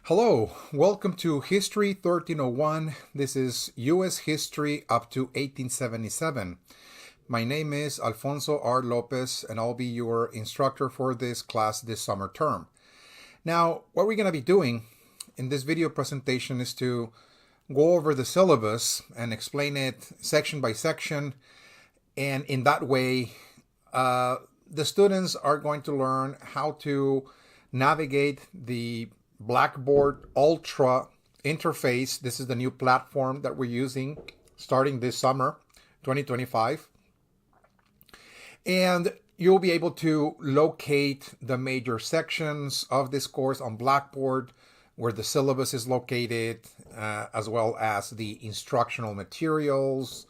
Hello, welcome to History 1301. This is U.S. history up to 1877. My name is Alfonso R. Lopez, and I'll be your instructor for this class this summer term. Now, what we're going to be doing in this video presentation is to go over the syllabus and explain it section by section, and in that way, the students are going to learn how to navigate the Blackboard Ultra interface. This is the new platform that we're using starting this summer, 2025. And you'll be able to locate the major sections of this course on Blackboard, where the syllabus is located, as well as the instructional materials,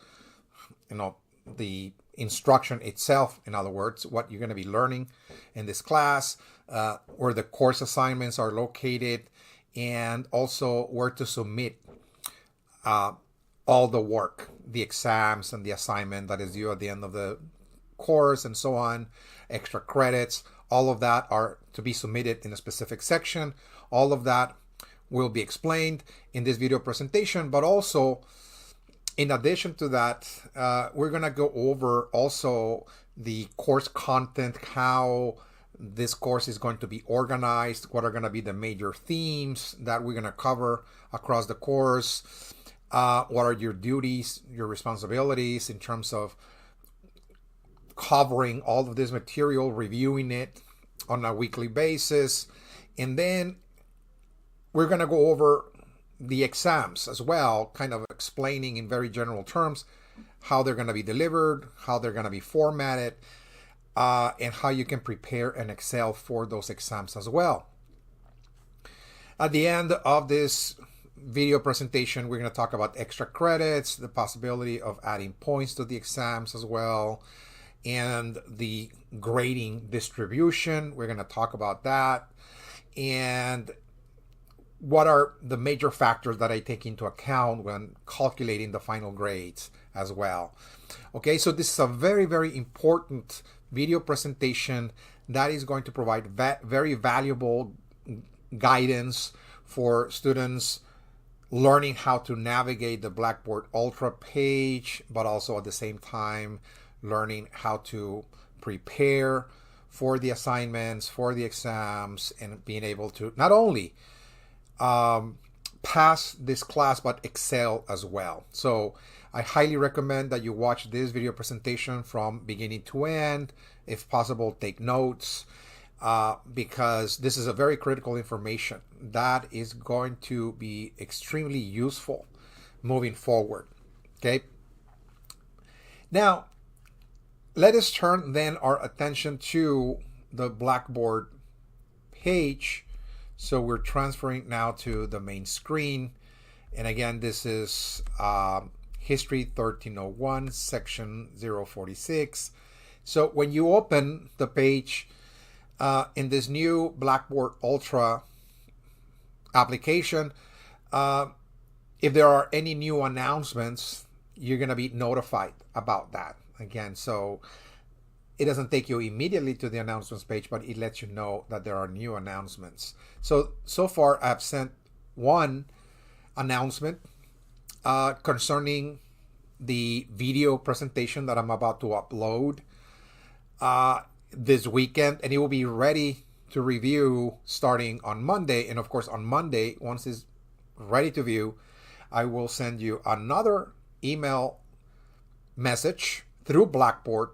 the instruction itself, in other words, what you're going to be learning in this class, where the course assignments are located, and also where to submit all the work, the exams and the assignment that is due at the end of the course and so on, extra credits, all of that are to be submitted in a specific section. All of that will be explained in this video presentation, but also in addition to that, we're going to go over also the course content, how this course is going to be organized, what are going to be the major themes that we're going to cover across the course, what are your duties, your responsibilities in terms of covering all of this material, reviewing it on a weekly basis, and then we're going to go over the exams as well, kind of explaining in very general terms how they're going to be delivered, how they're going to be formatted, and how you can prepare and excel for those exams as well. At the end of this video presentation, we're going to talk about extra credits, the possibility of adding points to the exams as well, and the grading distribution. We're going to talk about that, and what are the major factors that I take into account when calculating the final grades as well. Okay, so this is a very, very important video presentation that is going to provide very valuable guidance for students learning how to navigate the Blackboard Ultra page, but also at the same time learning how to prepare for the assignments, for the exams, and being able to not only pass this class but excel as well. So I highly recommend that you watch this video presentation from beginning to end. If possible, take notes, because this is a very critical information that is going to be extremely useful moving forward. Okay, now let us turn then our attention to the Blackboard page. So we're transferring now to the main screen. And again, this is History 1301, section 046. So when you open the page in this new Blackboard Ultra application, if there are any new announcements, you're going to be notified about that. Again, so it doesn't take you immediately to the announcements page, but it lets you know that there are new announcements. So far, I've sent one announcement concerning the video presentation that I'm about to upload this weekend, and it will be ready to review starting on Monday. And of course, on Monday, once it's ready to view, I will send you another email message through Blackboard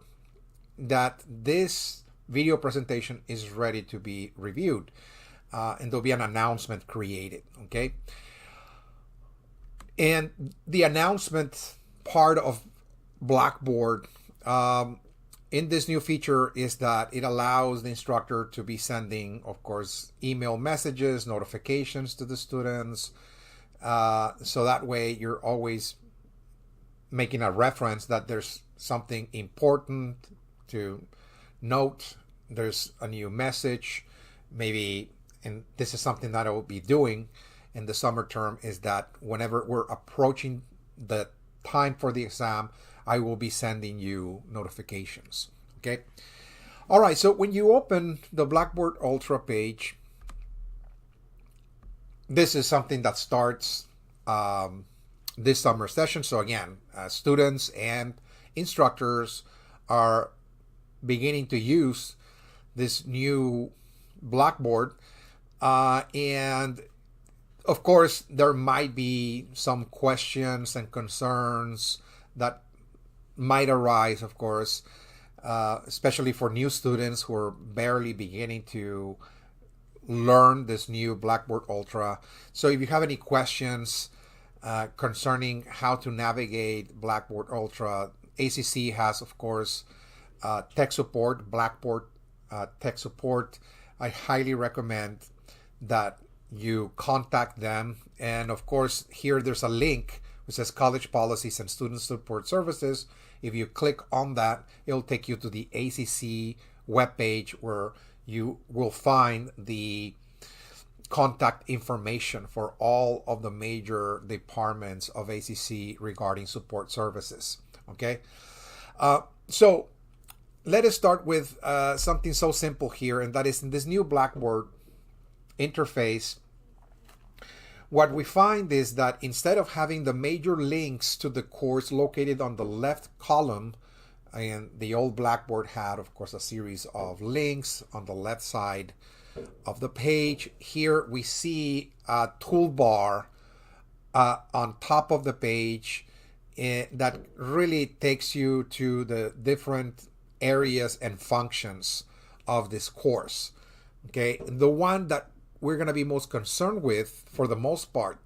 that this video presentation is ready to be reviewed, and there'll be an announcement created. Okay, and the announcement part of Blackboard in this new feature is that it allows the instructor to be sending, of course, email messages, notifications to the students, so that way you're always making a reference that there's something important to note, there's a new message, maybe, and this is something that I will be doing in the summer term, is that whenever we're approaching the time for the exam, I will be sending you notifications. Okay. All right. So when you open the Blackboard Ultra page, this is something that starts this summer session. So again, students and instructors are beginning to use this new Blackboard. And of course, there might be some questions and concerns that might arise, of course, especially for new students who are barely beginning to learn this new Blackboard Ultra. So if you have any questions concerning how to navigate Blackboard Ultra, ACC has, of course, tech support, Blackboard tech support. I highly recommend that you contact them. And of course, here there's a link which says College Policies and Student Support Services. If you click on that, it'll take you to the ACC webpage where you will find the contact information for all of the major departments of ACC regarding support services. Okay, so let us start with something so simple here, and that is in this new Blackboard interface. What we find is that instead of having the major links to the course located on the left column, and the old Blackboard had, of course, a series of links on the left side of the page. Here we see a toolbar on top of the page that really takes you to the different areas and functions of this course. Okay, the one that we're going to be most concerned with, for the most part,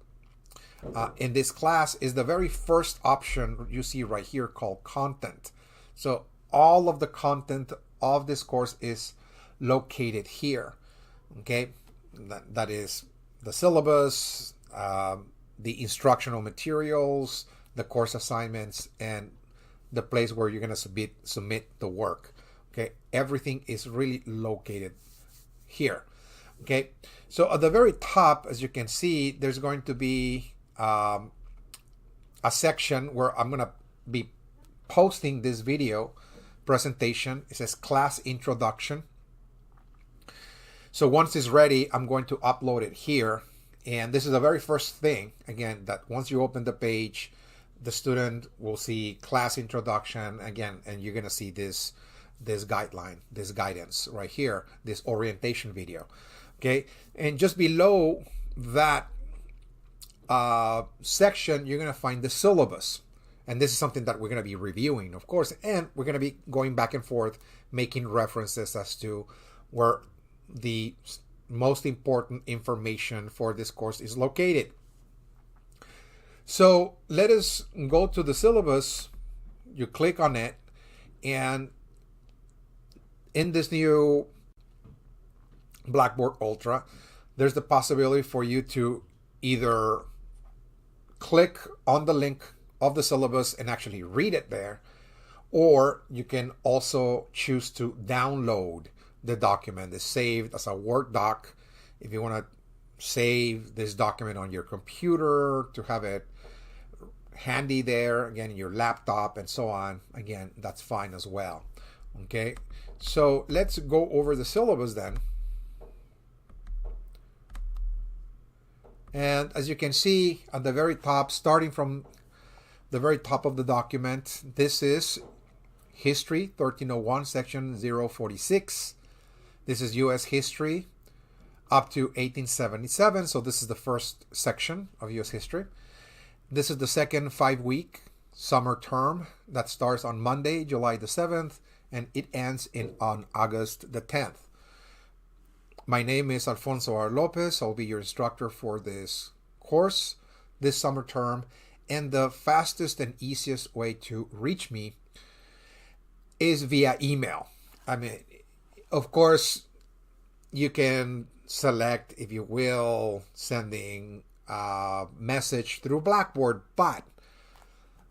in this class is the very first option you see right here called content. So all of the content of this course is located here. Okay, that is the syllabus, the instructional materials, the course assignments, and the place where you're going to submit the work. Okay, everything is really located here. Okay, so at the very top, as you can see, there's going to be a section where I'm going to be posting this video presentation. It says class introduction. So once it's ready, I'm going to upload it here. And this is the very first thing, again, that once you open the page, the student will see class introduction again, and you're going to see this guideline, this guidance right here, this orientation video. Okay, and just below that section, you're going to find the syllabus. And this is something that we're going to be reviewing, of course, and we're going to be going back and forth, making references as to where the most important information for this course is located. So let us go to the syllabus. You click on it, and in this new Blackboard Ultra, there's the possibility for you to either click on the link of the syllabus and actually read it there, or you can also choose to download the document. It's saved as a Word doc. If you want to save this document on your computer to have it handy there, again, your laptop and so on, again, that's fine as well. Okay, so let's go over the syllabus then. And as you can see at the very top, starting from the very top of the document, this is History 1301, section 046. This is U.S. history up to 1877. So this is the first section of U.S. history. This is the second 5-week summer term that starts on Monday, July the 7th, and it ends on August the 10th. My name is Alfonso R. Lopez. I'll be your instructor for this course, this summer term. And the fastest and easiest way to reach me is via email. I mean, of course, you can select, if you will, sending a message through Blackboard, but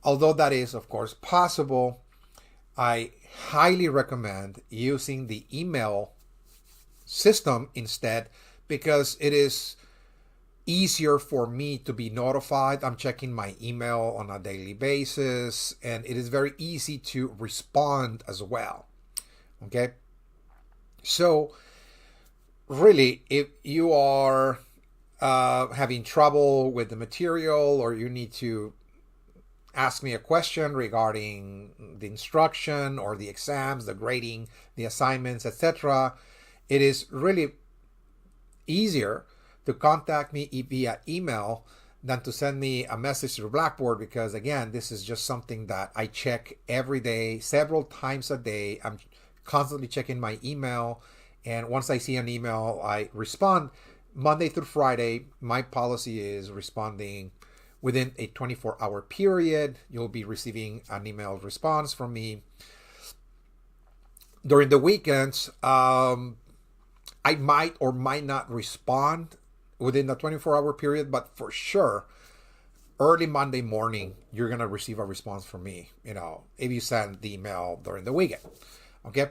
although that is, of course, possible, I highly recommend using the email system instead, because it is easier for me to be notified. I'm checking my email on a daily basis, and it is very easy to respond as well. Okay, so really, if you are having trouble with the material, or you need to ask me a question regarding the instruction or the exams, the grading, the assignments, etc., it is really easier to contact me via email than to send me a message through Blackboard, because again, this is just something that I check every day, several times a day. I'm constantly checking my email, and once I see an email, I respond. Monday through Friday, my policy is responding within a 24-hour period. You'll be receiving an email response from me. During the weekends, I might or might not respond within the 24-hour period, but for sure, early Monday morning, you're going to receive a response from me, if you send the email during the weekend. Okay?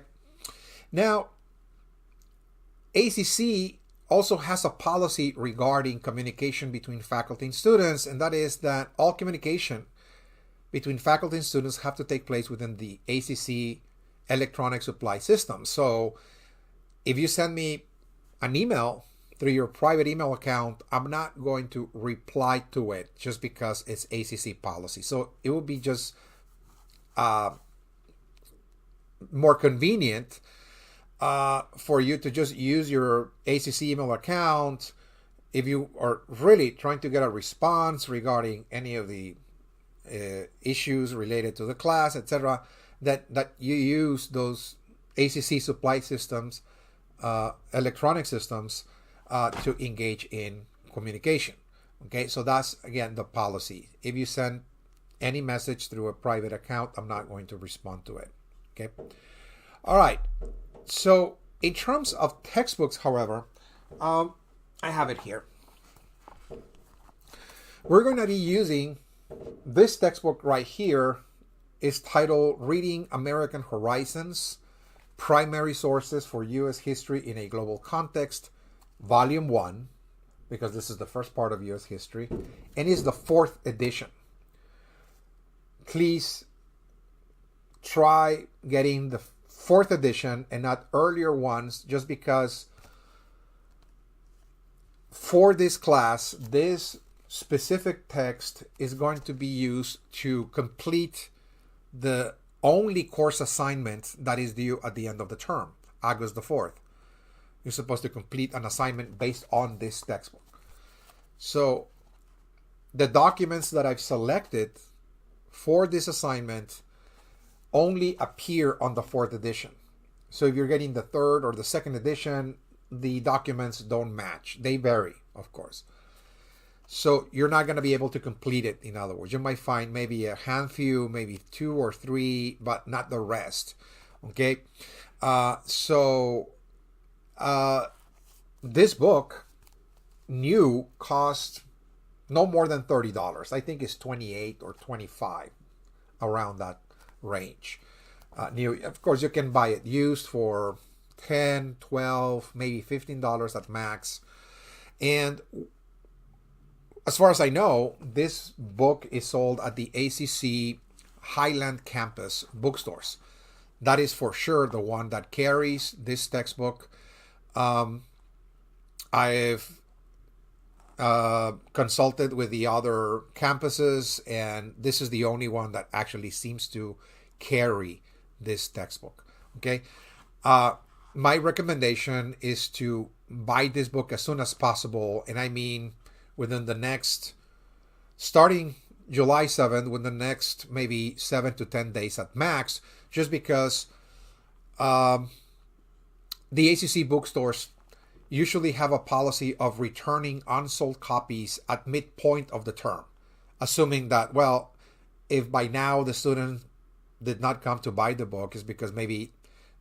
Now, ACC also has a policy regarding communication between faculty and students, and that is that all communication between faculty and students have to take place within the ACC electronic supply system. So if you send me an email through your private email account, I'm not going to reply to it just because it's ACC policy. So it would be just more convenient for you to just use your ACC email account if you are really trying to get a response regarding any of the issues related to the class, etc., that you use those ACC supply systems, electronic systems, to engage in communication. Okay, so that's again the policy. If you send any message through a private account, I'm not going to respond to it. Okay, all right. So in terms of textbooks, however, I have it here. We're going to be using this textbook right here. Is titled Reading American Horizons, Primary Sources for U.S. History in a Global Context, Volume 1, because this is the first part of U.S. history, and is the 4th edition. Please try getting the 4th edition and not earlier ones, just because for this class, this specific text is going to be used to complete the only course assignment that is due at the end of the term, August the 4th. You're supposed to complete an assignment based on this textbook. So the documents that I've selected for this assignment only appear on the 4th edition. So if you're getting the 3rd or the 2nd edition, the documents don't match. They vary, of course. So you're not going to be able to complete it. In other words, you might find maybe a handful, maybe 2 or 3, but not the rest. Okay. This book, new, cost no more than $30. I think it's $28 or $25, around that range. New, of course, you can buy it used for $10, $12, maybe $15 at max. And as far as I know, this book is sold at the ACC Highland Campus bookstores. That is for sure the one that carries this textbook. I've consulted with the other campuses, and this is the only one that actually seems to carry this textbook. Okay. My recommendation is to buy this book as soon as possible, and I mean within the next, starting July 7th, within the next maybe 7 to 10 days at max, just because the ACC bookstores usually have a policy of returning unsold copies at midpoint of the term, assuming that, well, if by now the student did not come to buy the book, is because maybe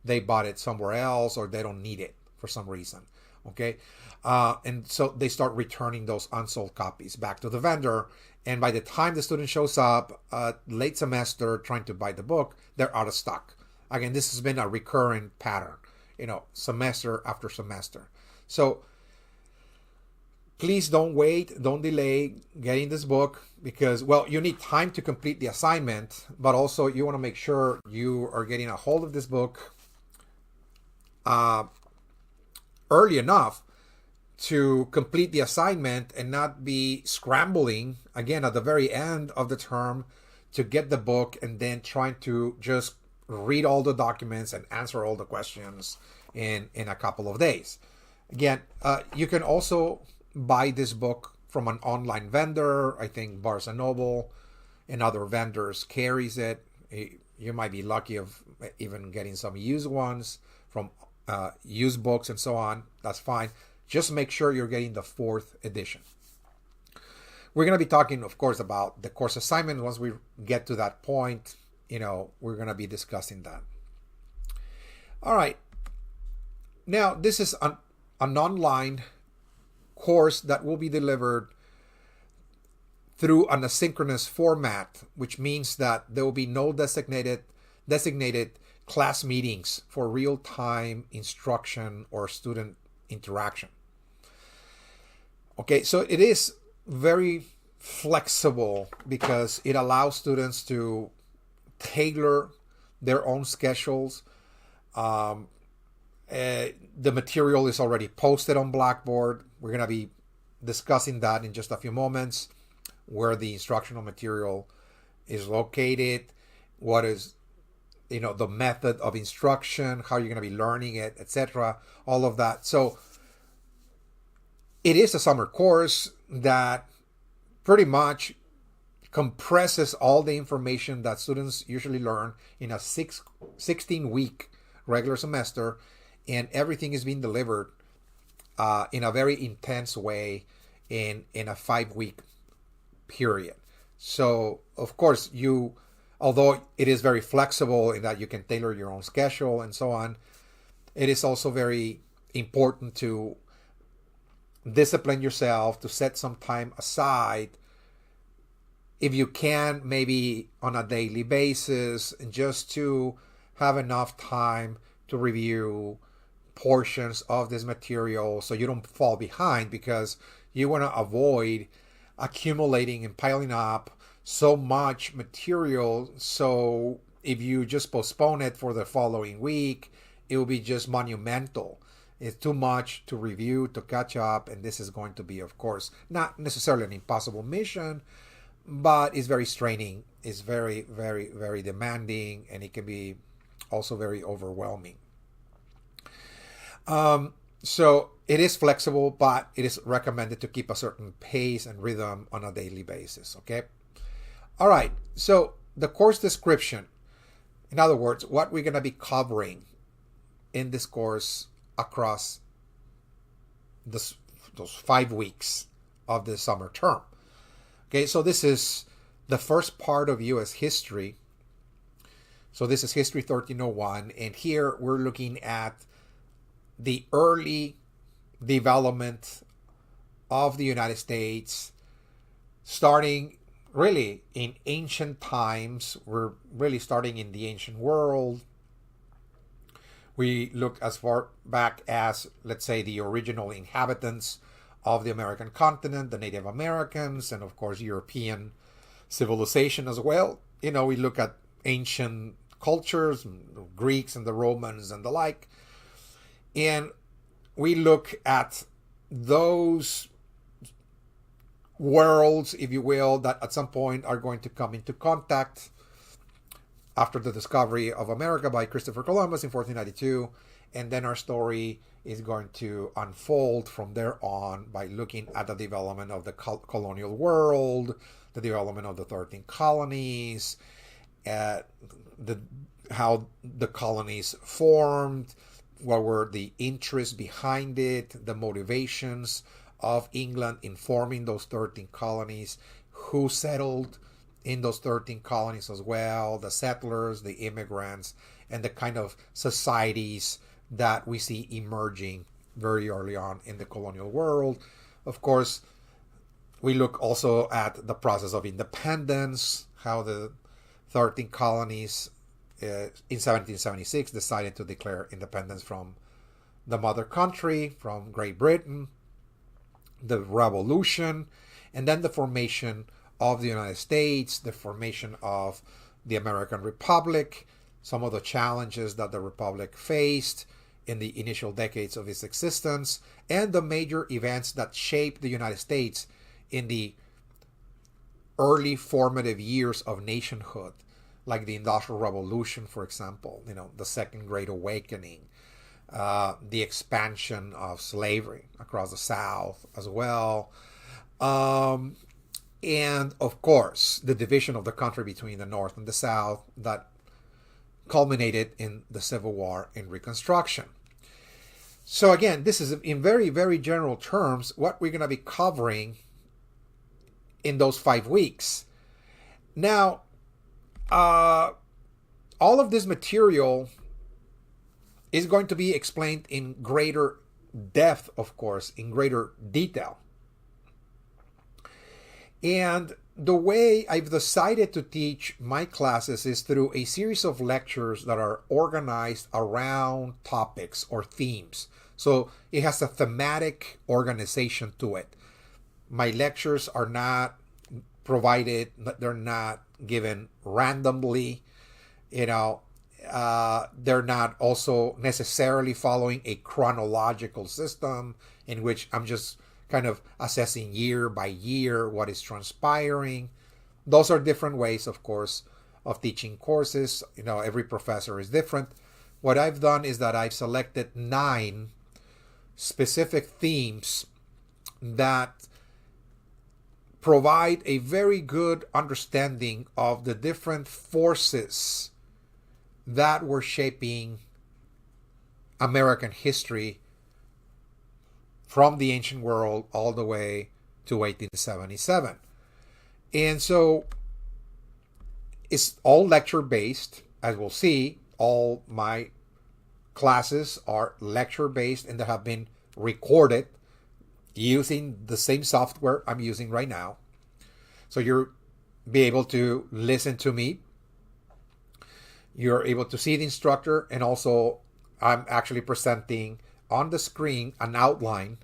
they bought it somewhere else or they don't need it for some reason. Okay. And so they start returning those unsold copies back to the vendor. And by the time the student shows up late semester trying to buy the book, they're out of stock. Again, this has been a recurring pattern, semester after semester. So please don't wait, don't delay getting this book, because, well, you need time to complete the assignment, but also you want to make sure you are getting a hold of this book early enough to complete the assignment and not be scrambling again at the very end of the term to get the book and then trying to just read all the documents and answer all the questions in a couple of days. Again, you can also buy this book from an online vendor. I think Barnes & Noble and other vendors carries it. You might be lucky of even getting some used ones from used books and so on. That's fine. Just make sure you're getting the 4th edition. We're going to be talking, of course, about the course assignment. Once we get to that point, we're going to be discussing that. All right. Now, this is an online course that will be delivered through an asynchronous format, which means that there will be no designated class meetings for real-time instruction or student interaction. Okay, so it is very flexible because it allows students to tailor their own schedules. The material is already posted on Blackboard. We're going to be discussing that in just a few moments, where the instructional material is located, what is the method of instruction, how you're going to be learning it, etc., all of that. So it is a summer course that pretty much compresses all the information that students usually learn in a 16-week regular semester, and everything is being delivered in a very intense way in a 5-week period. So, of course, although it is very flexible in that you can tailor your own schedule and so on, it is also very important to discipline yourself, to set some time aside, if you can, maybe on a daily basis, just to have enough time to review portions of this material so you don't fall behind, because you want to avoid accumulating and piling up so much material. So if you just postpone it for the following week, it will be just monumental. It's too much to review, to catch up, and this is going to be, of course, not necessarily an impossible mission, but it's very straining. It's very, very, very demanding, and it can be also very overwhelming. So it is flexible, but it is recommended to keep a certain pace and rhythm on a daily basis, okay? All right, so the course description, in other words, what we're going to be covering in this course across those 5 weeks of the summer term. Okay, so this is the first part of U.S. history. So this is History 1301, and here we're looking at the early development of the United States, starting really in ancient times. We're really starting in the ancient world. We look as far back as, let's say, the original inhabitants of the American continent, the Native Americans, and of course European civilization as well. We look at ancient cultures, Greeks and the Romans and the like, and we look at those worlds, if you will, that at some point are going to come into contact after the discovery of America by Christopher Columbus in 1492. And then our story is going to unfold from there on by looking at the development of the colonial world, the development of the 13 colonies, how the colonies formed, what were the interests behind it, the motivations of England in forming those 13 colonies, who settled in those 13 colonies as well, the settlers, the immigrants, and the kind of societies that we see emerging very early on in the colonial world. Of course, we look also at the process of independence, how the 13 colonies in 1776 decided to declare independence from the mother country, from Great Britain, the Revolution, and then the formation of the United States, the formation of the American Republic, some of the challenges that the Republic faced, in the initial decades of its existence, and the major events that shaped the United States in the early formative years of nationhood, like the Industrial Revolution, for example, the Second Great Awakening, the expansion of slavery across the South as well, and of course, the division of the country between the North and the South that culminated in the Civil War and Reconstruction. So again, this is in very, very general terms what we're going to be covering in those 5 weeks. Now, all of this material is going to be explained in greater depth, of course, in greater detail. And the way I've decided to teach my classes is through a series of lectures that are organized around topics or themes. So it has a thematic organization to it. My lectures are not provided, they're not given randomly, they're not also necessarily following a chronological system in which I'm just kind of assessing year by year what is transpiring. Those are different ways, of course, of teaching courses. Every professor is different. What I've done is that I've selected 9 specific themes that provide a very good understanding of the different forces that were shaping American history from the ancient world all the way to 1877. And so it's all lecture based, as we'll see. All my classes are lecture based and they have been recorded using the same software I'm using right now. So you'll be able to listen to me. You're able to see the instructor, and also I'm actually presenting on the screen an outline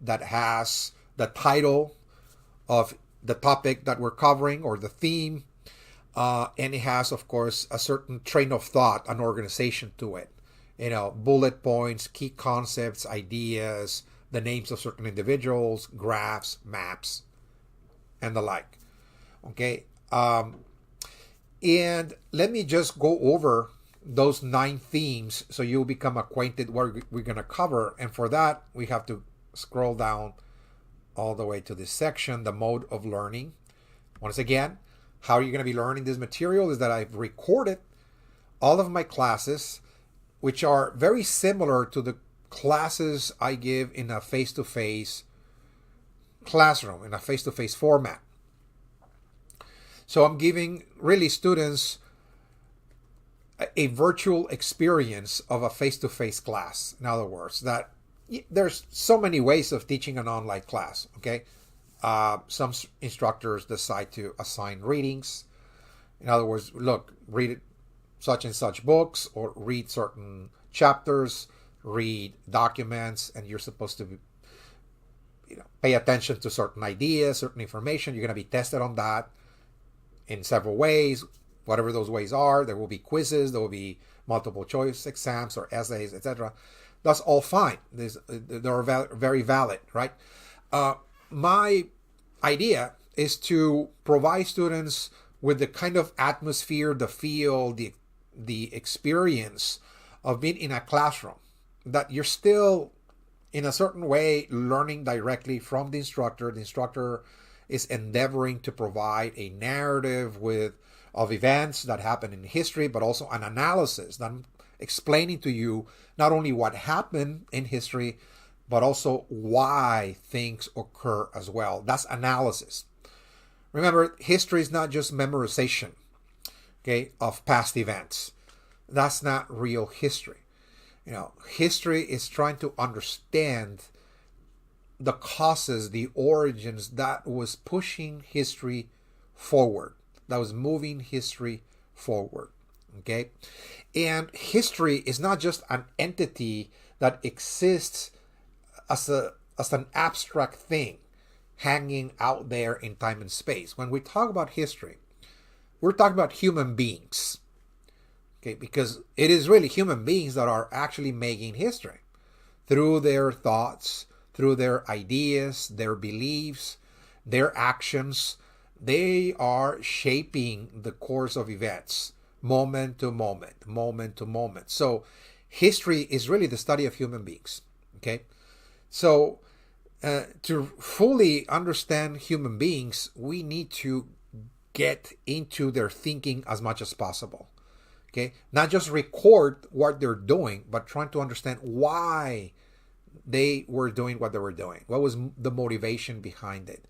that has the title of the topic that we're covering or the theme, and it has, of course, a certain train of thought, an organization to it. Bullet points, key concepts, ideas, the names of certain individuals, graphs, maps, and the like. Okay. And let me just go over those 9 themes so you'll become acquainted what we're going to cover. And for that, we have to scroll down all the way to this section, the mode of learning. Once again, how are you going to be learning this material is that I've recorded all of my classes, which are very similar to the classes I give in a face-to-face classroom, in a face-to-face format. So I'm giving really students a virtual experience of a face-to-face class. In other words, that there's so many ways of teaching an online class, okay? Some instructors decide to assign readings. In other words, look, read such and such books, or read certain chapters, read documents, and you're supposed to pay attention to certain ideas, certain information. You're going to be tested on that in several ways. Whatever those ways are, there will be quizzes, there will be multiple choice exams or essays, etc. That's all fine. They're very valid, right? My idea is to provide students with the kind of atmosphere, the feel, the experience of being in a classroom, that you're still in a certain way learning directly from the instructor. The instructor is endeavoring to provide a narrative of events that happen in history, but also an analysis that I'm explaining to you not only what happened in history, but also why things occur as well. That's analysis. Remember, history is not just memorization, okay, of past events. That's not real history. History is trying to understand the causes, the origins that was pushing history forward, that was moving history forward, okay? And history is not just an entity that exists as an abstract thing hanging out there in time and space. When we talk about history, we're talking about human beings, Okay, because it is really human beings that are actually making history through their thoughts, through their ideas, their beliefs, their actions. They are shaping the course of events, moment to moment, moment to moment. So history is really the study of human beings. Okay, so to fully understand human beings, we need to get into their thinking as much as possible. Okay, not just record what they're doing, but trying to understand why they were doing what they were doing. What was the motivation behind it?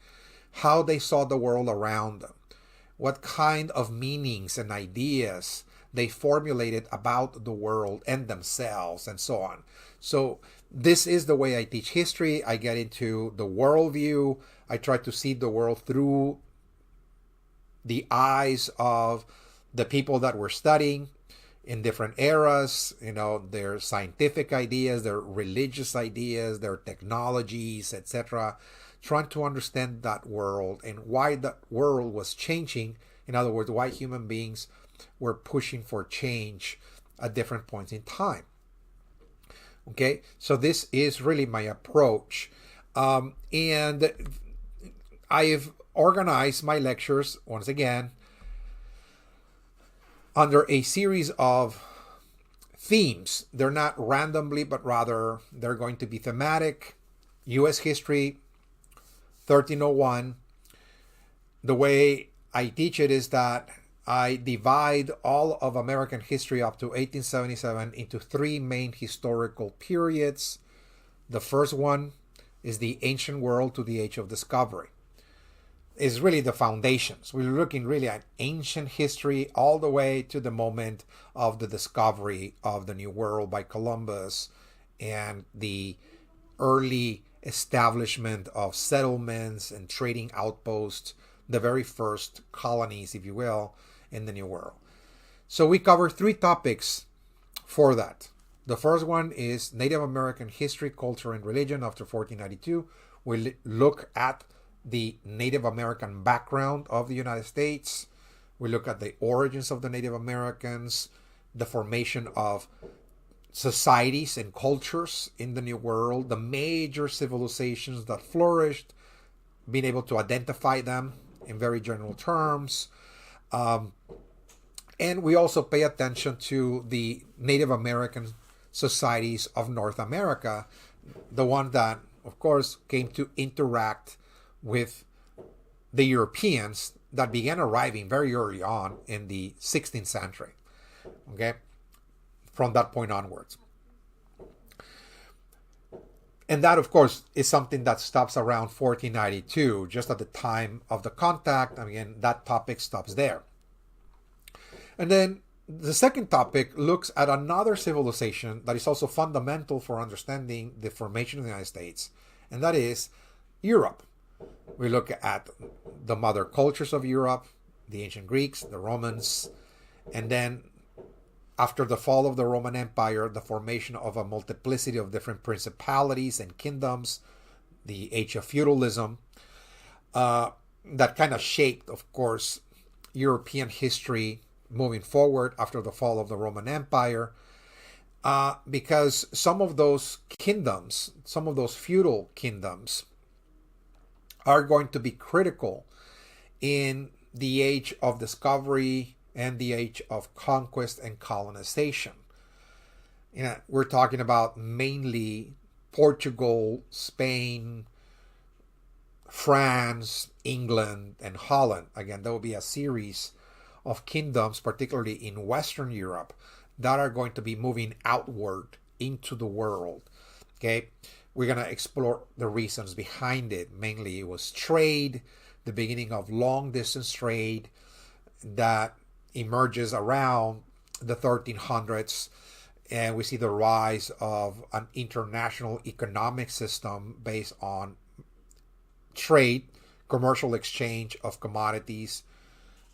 How they saw the world around them. What kind of meanings and ideas they formulated about the world and themselves, and so on. So this is the way I teach history. I get into the worldview. I try to see the world through the eyes of the people that we're studying in different eras, their scientific ideas, their religious ideas, their technologies, etc. Trying to understand that world and why that world was changing. In other words, why human beings were pushing for change at different points in time. Okay, so this is really my approach. And I've organized my lectures, once again, under a series of themes. They're not randomly, but rather they're going to be thematic. U.S. history, 1301. The way I teach it is that I divide all of American history up to 1877 into three main historical periods. The first one is the ancient world to the age of discovery. Is really the foundations. We're looking really at ancient history all the way to the moment of the discovery of the New World by Columbus and the early establishment of settlements and trading outposts, the very first colonies, if you will, in the New World. So we cover three topics for that. The first one is Native American history, culture, and religion after 1492. We look at the Native American background of the United States. We look at the origins of the Native Americans, the formation of societies and cultures in the New World, the major civilizations that flourished, being able to identify them in very general terms. And we also pay attention to the Native American societies of North America, the one that, of course, came to interact with the Europeans that began arriving very early on in the 16th century. Okay, from that point onwards. And that, of course, is something that stops around 1492, just at the time of the contact. Again, that topic stops there. And then the second topic looks at another civilization that is also fundamental for understanding the formation of the United States, and that is Europe. We look at the mother cultures of Europe, the ancient Greeks, the Romans, and then after the fall of the Roman Empire, the formation of a multiplicity of different principalities and kingdoms, the age of feudalism, that kind of shaped, of course, European history moving forward after the fall of the Roman Empire, because some of those kingdoms, some of those feudal kingdoms, are going to be critical in the age of discovery and the age of conquest and colonization. We're talking about mainly Portugal, Spain, France, England, and Holland. Again, there will be a series of kingdoms, particularly in Western Europe, that are going to be moving outward into the world. Okay, we're going to explore the reasons behind it. Mainly it was trade, the beginning of long distance trade that emerges around the 1300s, and we see the rise of an international economic system based on trade, commercial exchange of commodities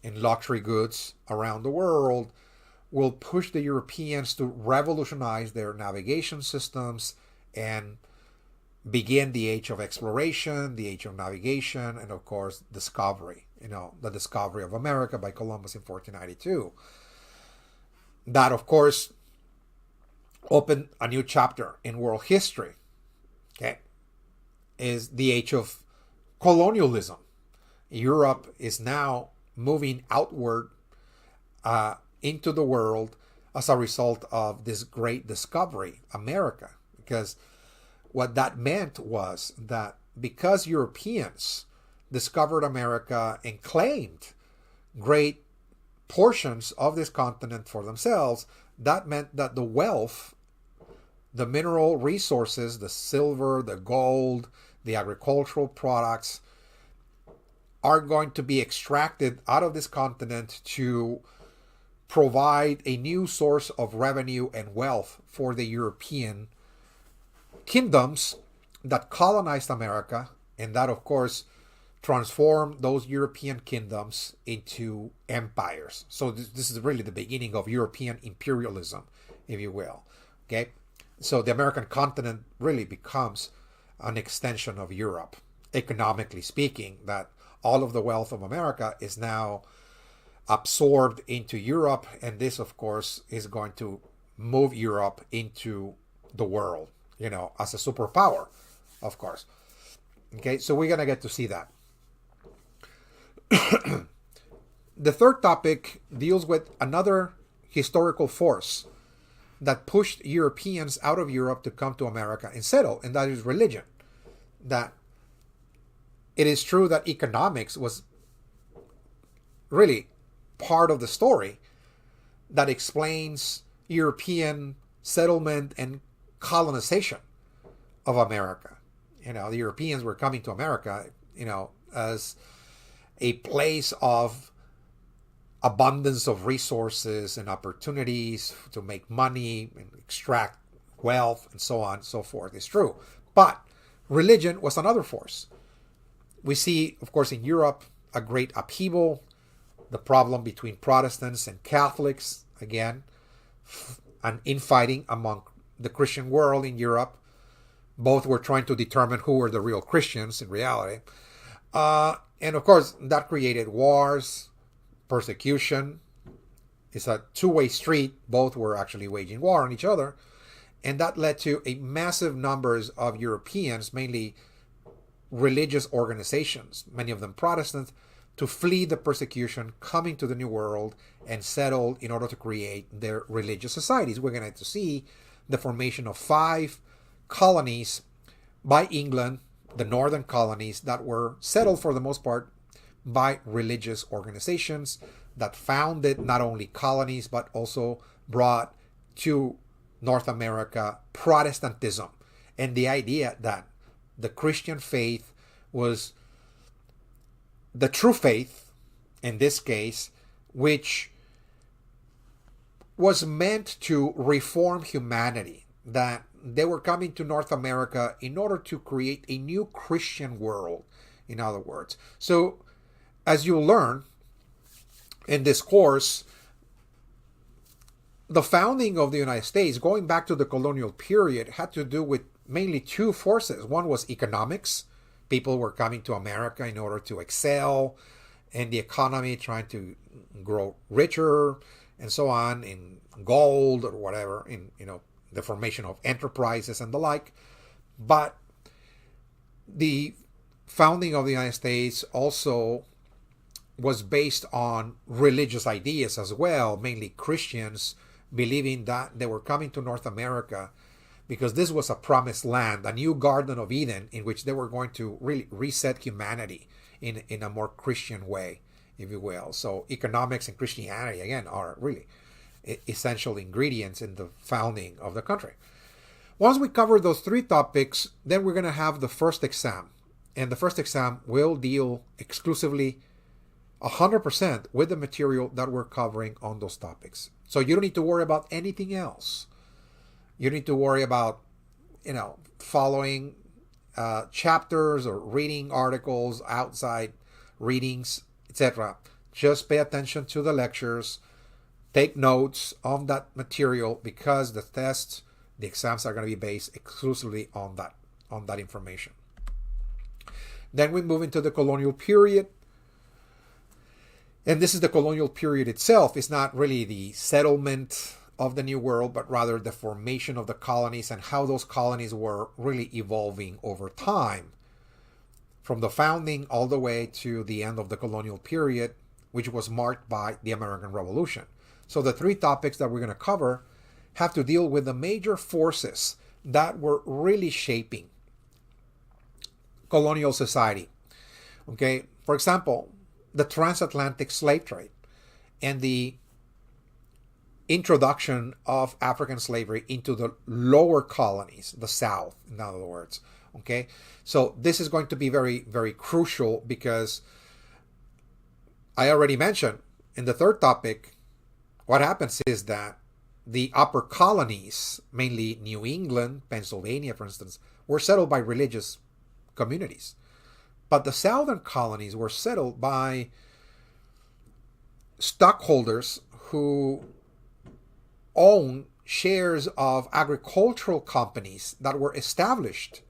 and luxury goods around the world, will push the Europeans to revolutionize their navigation systems and begin the age of exploration, the age of navigation, and of course discovery. The discovery of America by Columbus in 1492. That, of course, opened a new chapter in world history. Okay, is the age of colonialism. Europe is now moving outward into the world as a result of this great discovery, America. Because what that meant was that because Europeans discovered America and claimed great portions of this continent for themselves, that meant that the wealth, the mineral resources, the silver, the gold, the agricultural products, are going to be extracted out of this continent to provide a new source of revenue and wealth for the European kingdoms that colonized America, and that, of course, transformed those European kingdoms into empires. So this is really the beginning of European imperialism, if you will. Okay, so the American continent really becomes an extension of Europe, economically speaking, that all of the wealth of America is now absorbed into Europe, and this, of course, is going to move Europe into the world, as a superpower, of course. Okay, so we're going to get to see that. The third topic deals with another historical force that pushed Europeans out of Europe to come to America and settle, and that is religion. That it is true that economics was really part of the story that explains European settlement and colonization of America. The Europeans were coming to America, as a place of abundance of resources and opportunities to make money and extract wealth and so on and so forth. It's true. But religion was another force. We see, of course, in Europe, a great upheaval, the problem between Protestants and Catholics, again, an infighting among the Christian world in Europe. Both were trying to determine who were the real Christians in reality. And of course, that created wars, persecution. It's a two-way street. Both were actually waging war on each other. And that led to a massive numbers of Europeans, mainly religious organizations, many of them Protestant, to flee the persecution, coming to the New World and settle in order to create their religious societies. We're going to see the formation of 5 colonies by England, the northern colonies, that were settled for the most part by religious organizations that founded not only colonies but also brought to North America Protestantism, and the idea that the Christian faith was the true faith, in this case, which was meant to reform humanity, that they were coming to North America in order to create a new Christian world, in other words. So, as you'll learn in this course, the founding of the United States, going back to the colonial period, had to do with mainly 2 forces. One was economics. People were coming to America in order to excel in the economy, trying to grow richer and so on, in gold or whatever, in the formation of enterprises and the like. But the founding of the United States also was based on religious ideas as well, mainly Christians believing that they were coming to North America because this was a promised land, a new Garden of Eden in which they were going to really reset humanity in a more Christian way, if you will. So economics and Christianity, again, are really essential ingredients in the founding of the country. Once we cover those 3 topics, then we're going to have the first exam. And the first exam will deal exclusively 100% with the material that we're covering on those topics. So you don't need to worry about anything else. You need to worry about, following chapters or reading articles, outside readings, etc. Just pay attention to the lectures. Take notes on that material because the tests, the exams are going to be based exclusively on that information. Then we move into the colonial period. And this is the colonial period itself. It's not really the settlement of the New World, but rather the formation of the colonies and how those colonies were really evolving over time, from the founding all the way to the end of the colonial period, which was marked by the American Revolution. So the three topics that we're going to cover have to deal with the major forces that were really shaping colonial society. Okay, for example, the transatlantic slave trade and the introduction of African slavery into the lower colonies, the South, in other words. Okay, so this is going to be very, very crucial because I already mentioned in the third topic, what happens is that the upper colonies, mainly New England, Pennsylvania, for instance, were settled by religious communities. But the southern colonies were settled by stockholders who own shares of agricultural companies that were established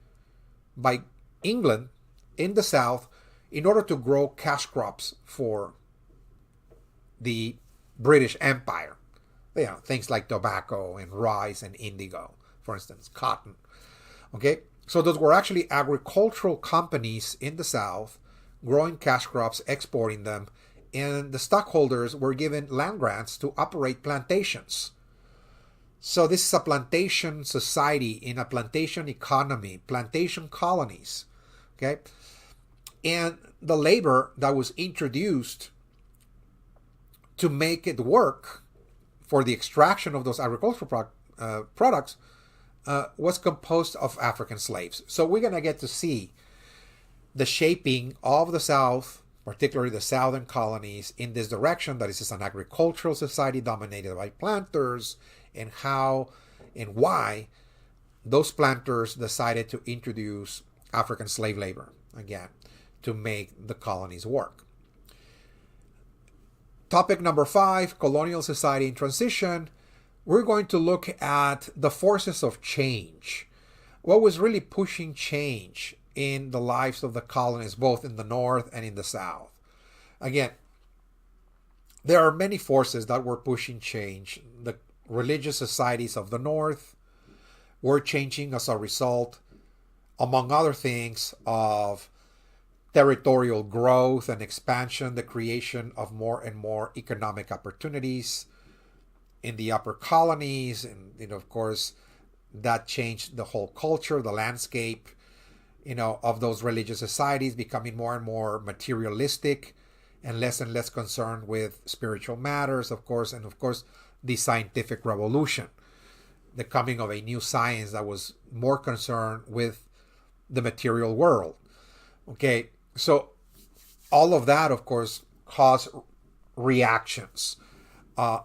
by England in the South in order to grow cash crops for the British Empire. You know, things like tobacco and rice and indigo, for instance, cotton. Okay, so those were actually agricultural companies in the South growing cash crops, exporting them, and the stockholders were given land grants to operate plantations. So this is a plantation society in a plantation economy, plantation colonies. Okay, and the labor that was introduced to make it work for the extraction of those agricultural products was composed of African slaves. So we're going to get to see the shaping of the South, particularly the southern colonies, in this direction, that this is an agricultural society dominated by planters, and how and why those planters decided to introduce African slave labor, again, to make the colonies work. Topic number 5, colonial society in transition. We're going to look at the forces of change. What was really pushing change in the lives of the colonies, both in the North and in the South? Again, there are many forces that were pushing change. The religious societies of the North were changing as a result, among other things, of territorial growth and expansion, the creation of more and more economic opportunities in the upper colonies, and of course that changed the whole culture, the landscape, of those religious societies, becoming more and more materialistic and less concerned with spiritual matters, of course, and of course the scientific revolution, the coming of a new science that was more concerned with the material world. Okay, so all of that, of course, caused reactions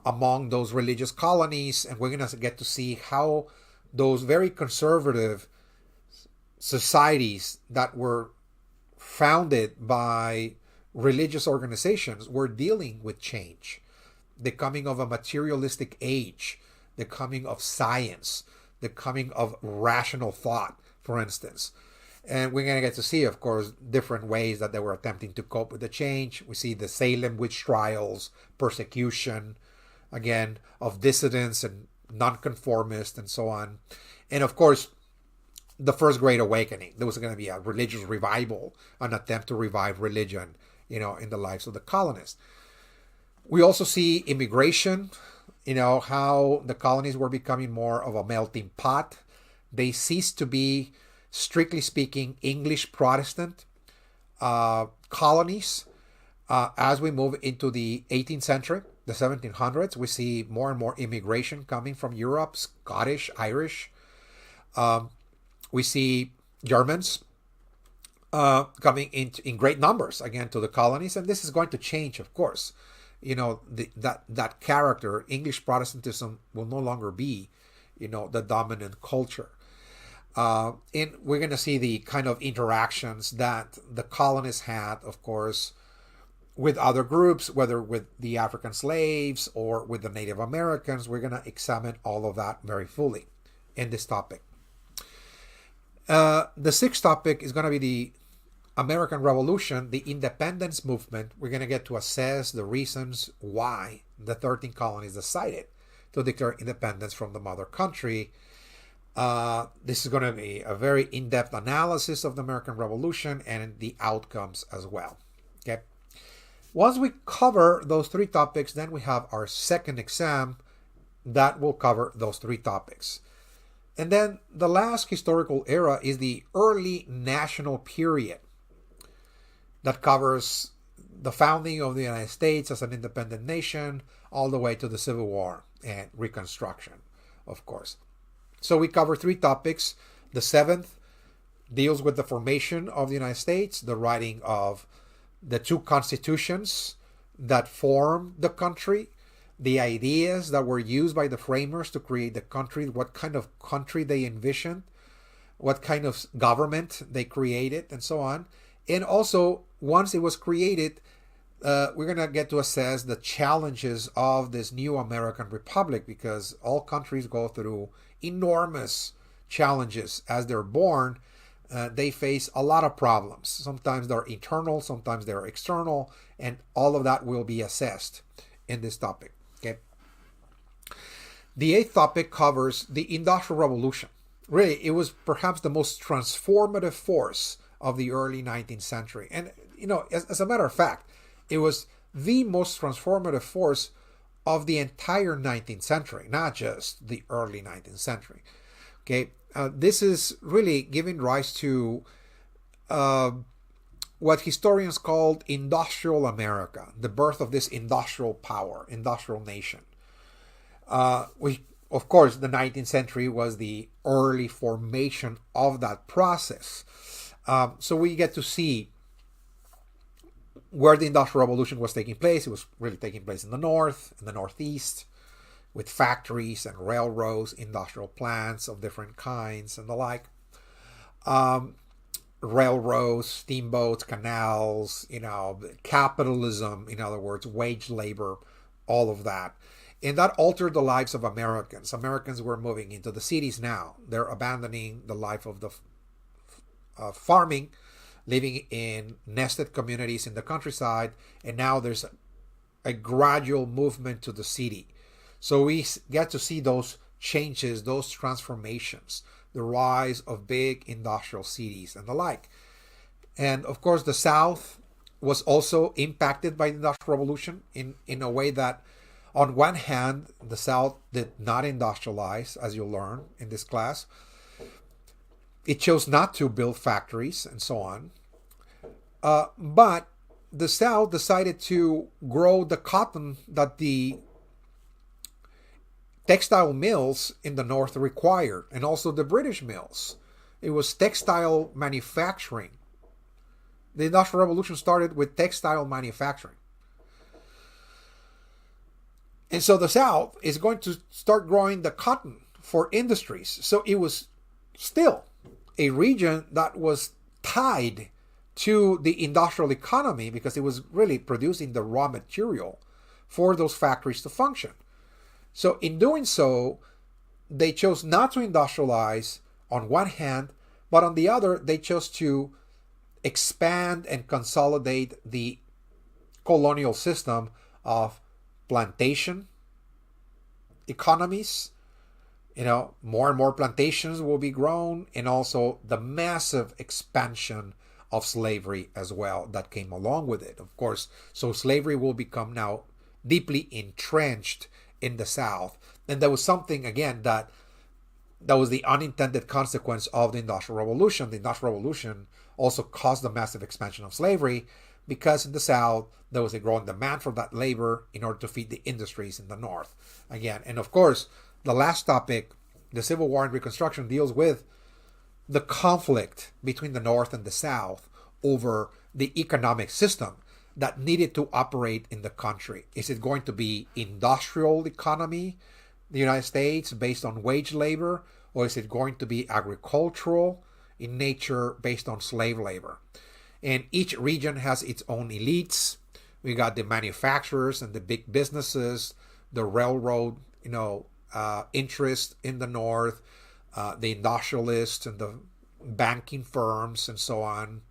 among those religious colonies, and we're going to get to see how those very conservative societies that were founded by religious organizations were dealing with change, the coming of a materialistic age, the coming of science, the coming of rational thought, for instance. And we're going to get to see, of course, different ways that they were attempting to cope with the change. We see the Salem witch trials, persecution, again, of dissidents and nonconformists and so on. And of course, the First Great Awakening. There was going to be a religious revival, an attempt to revive religion, in the lives of the colonists. We also see immigration, how the colonies were becoming more of a melting pot. They ceased to be, strictly speaking, English Protestant colonies. As we move into the 18th century, the 1700s, we see more and more immigration coming from Europe, Scottish, Irish. We see Germans coming in great numbers, again, to the colonies. And this is going to change, of course. That character, English Protestantism, will no longer be, the dominant culture. And we're going to see the kind of interactions that the colonists had, of course, with other groups, whether with the African slaves or with the Native Americans. We're going to examine all of that very fully in this topic. The sixth topic is going to be the American Revolution, the independence movement, we're going to get to assess the reasons why the 13 colonies decided to declare independence from the mother country. This is going to be a very in-depth analysis of the American Revolution and the outcomes as well. Okay. Once we cover those three topics, then we have our second exam that will cover those three topics. And then the last historical era is the early national period that covers the founding of the United States as an independent nation all the way to the Civil War and Reconstruction, of course. So we cover three topics. The seventh deals with the formation of the United States, the writing of the two constitutions that form the country, the ideas that were used by the framers to create the country, what kind of country they envisioned, what kind of government they created, and so on. And also, once it was created, we're going to get to assess the challenges of this new American Republic, because all countries go through enormous challenges as they're born. They face a lot of problems. Sometimes they're internal, sometimes they're external, and all of that will be assessed in this topic. Okay. The eighth topic covers the Industrial Revolution. Really, it was perhaps the most transformative force of the early 19th century. And, as a matter of fact, it was the most transformative force of the entire 19th century, not just the early 19th century. Okay, this is really giving rise to what historians called industrial America, the birth of this industrial power, industrial nation. Of course, the 19th century was the early formation of that process. So we get to see where the Industrial Revolution was taking place. It was really taking place in the North, in the Northeast, with factories and railroads, industrial plants of different kinds and the like. Railroads, steamboats, canals, capitalism, in other words, wage labor, all of that. And that altered the lives of Americans. Americans were moving into the cities now. They're abandoning the life of the farming, living in nested communities in the countryside, and now there's a gradual movement to the city. So we get to see those changes, those transformations, the rise of big industrial cities and the like. And of course, the South was also impacted by the Industrial Revolution in a way that, on one hand, the South did not industrialize, as you'll learn in this class. It chose not to build factories and so on. But the South decided to grow the cotton that the textile mills in the North required, and also the British mills. It was textile manufacturing. The Industrial Revolution started with textile manufacturing. And so the South is going to start growing the cotton for industries. So it was still a region that was tied to the industrial economy, because it was really producing the raw material for those factories to function. So in doing so, they chose not to industrialize on one hand, but on the other, they chose to expand and consolidate the colonial system of plantation economies. More and more plantations will be grown, and also the massive expansion of slavery as well that came along with it, of course. So slavery will become now deeply entrenched in the South. And there was something, again, that was the unintended consequence of the Industrial Revolution. The Industrial Revolution also caused the massive expansion of slavery, because in the South, there was a growing demand for that labor in order to feed the industries in the North. Again, and of course, the last topic, the Civil War and Reconstruction, deals with the conflict between the North and the South over the economic system that needed to operate in the country. Is it going to be industrial economy, the United States, based on wage labor, or is it going to be agricultural in nature, based on slave labor? And each region has its own elites. We got the manufacturers and the big businesses, the railroad, interest in the North, the industrialists and the banking firms and so on.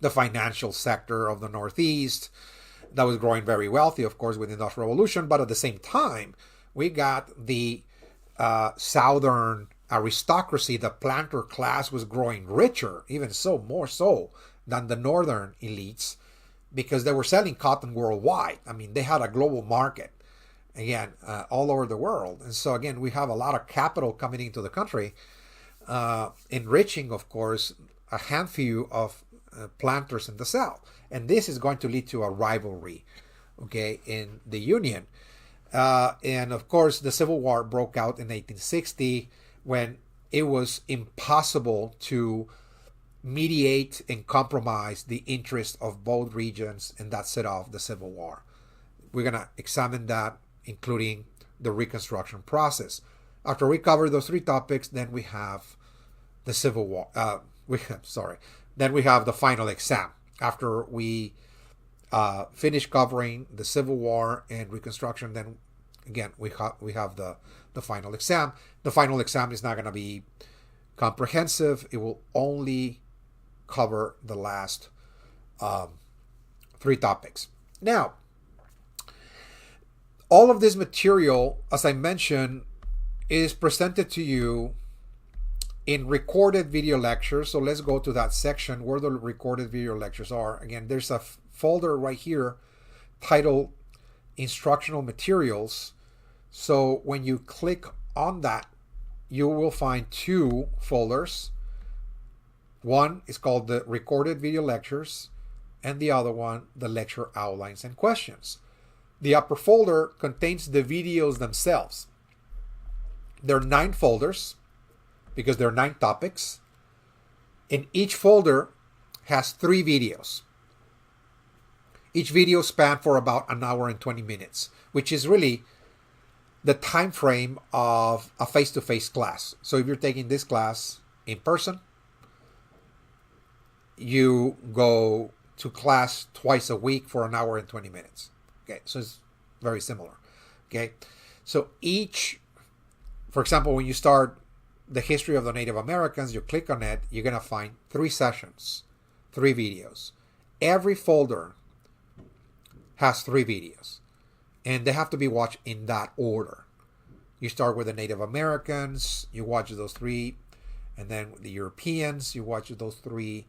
the financial sector of the Northeast that was growing very wealthy, of course, with the Industrial Revolution. But at the same time, we got the Southern aristocracy. The planter class was growing richer, even so, more so than the Northern elites, because they were selling cotton worldwide. I mean, they had a global market, again, all over the world. And so, again, we have a lot of capital coming into the country, enriching, of course, a handful of planters in the South. And this is going to lead to a rivalry, okay, in the Union. And, of course, the Civil War broke out in 1860 when it was impossible to mediate and compromise the interests of both regions, and that set off the Civil War. We're going to examine that, including the Reconstruction process. After we cover those three topics, then we have the Civil War. Then we have the final exam. After we finish covering the Civil War and Reconstruction, then again we have the final exam. The final exam is not going to be comprehensive. It will only cover the last three topics. Now, all of this material, as I mentioned, is presented to you in recorded video lectures. So let's go to that section where the recorded video lectures are. Again, there's a folder right here titled Instructional Materials. So when you click on that, you will find two folders. One is called the Recorded Video Lectures, and the other one, the Lecture Outlines and Questions. The upper folder contains the videos themselves. There are 9 folders because there are 9 topics, and each folder has 3 videos. Each video spans for about an hour and 20 minutes, which is really the time frame of a face-to-face class. So if you're taking this class in person, you go to class twice a week for an hour and 20 minutes. Okay, so it's very similar. Okay, so each, for example, when you start the history of the Native Americans, you click on it, you're going to find 3 sessions, 3 videos. Every folder has 3 videos, and they have to be watched in that order. You start with the Native Americans, you watch those 3, and then the Europeans, you watch those 3,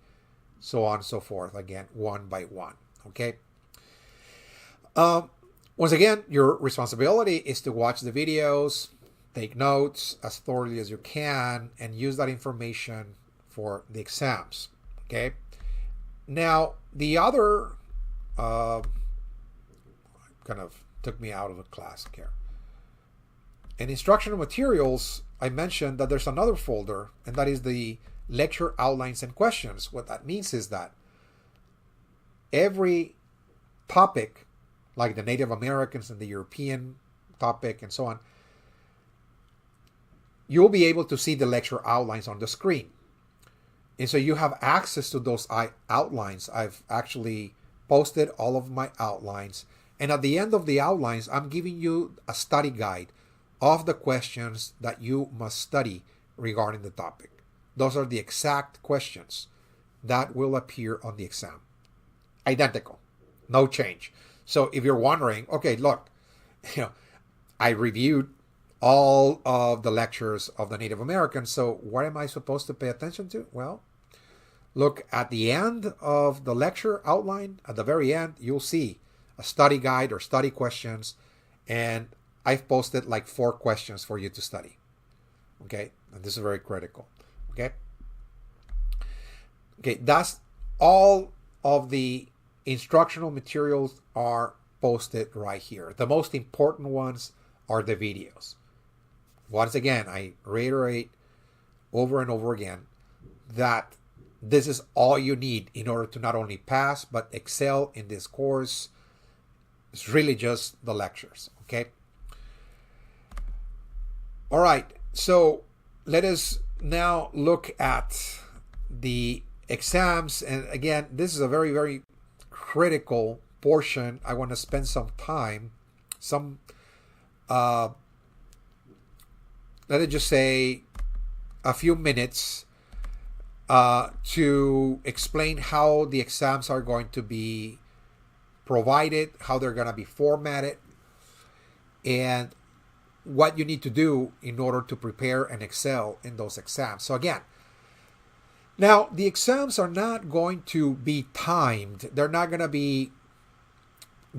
so on and so forth, again, one by one. Okay. Once again, your responsibility is to watch the videos, take notes as thoroughly as you can, and use that information for the exams. Okay. Now, the other kind of took me out of the class here. In instructional materials, I mentioned that there's another folder, and that is the Lecture Outlines and Questions. What that means is that every topic, like the Native Americans and the European topic and so on, you'll be able to see the lecture outlines on the screen. And so you have access to those outlines. I've actually posted all of my outlines. And at the end of the outlines, I'm giving you a study guide of the questions that you must study regarding the topic. Those are the exact questions that will appear on the exam. Identical. No change. So if you're wondering, okay, look, I reviewed all of the lectures of the Native Americans, so what am I supposed to pay attention to? Well, look at the end of the lecture outline. At the very end, you'll see a study guide or study questions, and I've posted like 4 questions for you to study. Okay, and this is very critical. Okay, that's all of the instructional materials are posted right here. The most important ones are the videos. Once again, I reiterate over and over again that this is all you need in order to not only pass but excel in this course. It's really just the lectures, okay? All right, so let us now look at the exams. And again, this is a very, very critical portion. I want to spend some time, let us just say a few minutes, to explain how the exams are going to be provided, how they're going to be formatted, and what you need to do in order to prepare and excel in those exams. So again, now the exams are not going to be timed. They're not going to be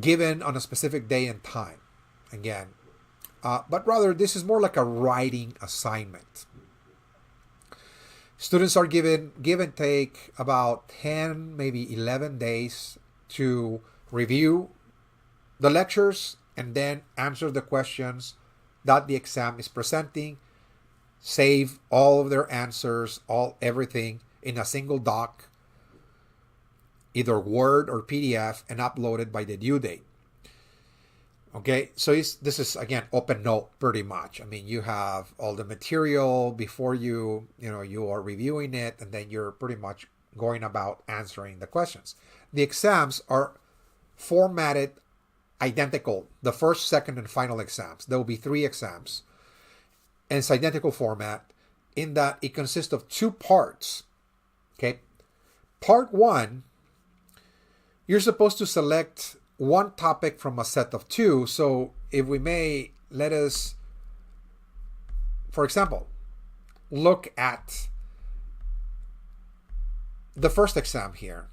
given on a specific day and time, again. But rather, this is more like a writing assignment. Students are given give and take about 10, maybe 11 days to review the lectures and then answer the questions that the exam is presenting, save all of their answers, everything in a single doc, either Word or PDF, and uploaded by the due date. Okay, so this is again open note pretty much. I mean, you have all the material before you are reviewing it, and then you're pretty much going about answering the questions. The exams are formatted identical. The first, second, and final exams. There will be 3 exams. And it's identical format in that it consists of 2 parts. Okay. Part 1, you're supposed to select one topic from a set of 2. So if we may, let us, for example, look at the first exam here.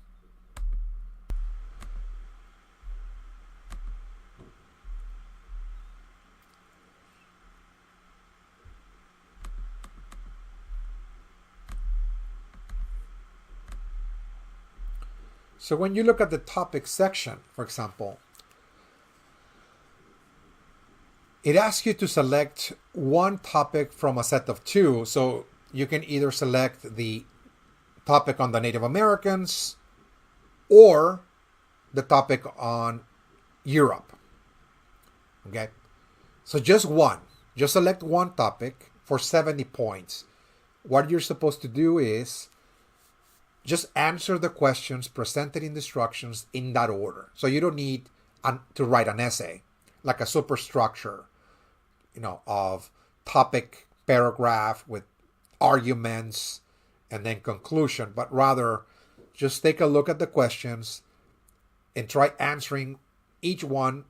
So when you look at the topic section, for example, it asks you to select one topic from a set of 2. So you can either select the topic on the Native Americans or the topic on Europe. Okay? So just one. Just select one topic for 70 points. What you're supposed to do is just answer the questions presented in the instructions in that order. So you don't need to write an essay, like a superstructure, of topic, paragraph with arguments and then conclusion, but rather just take a look at the questions and try answering each one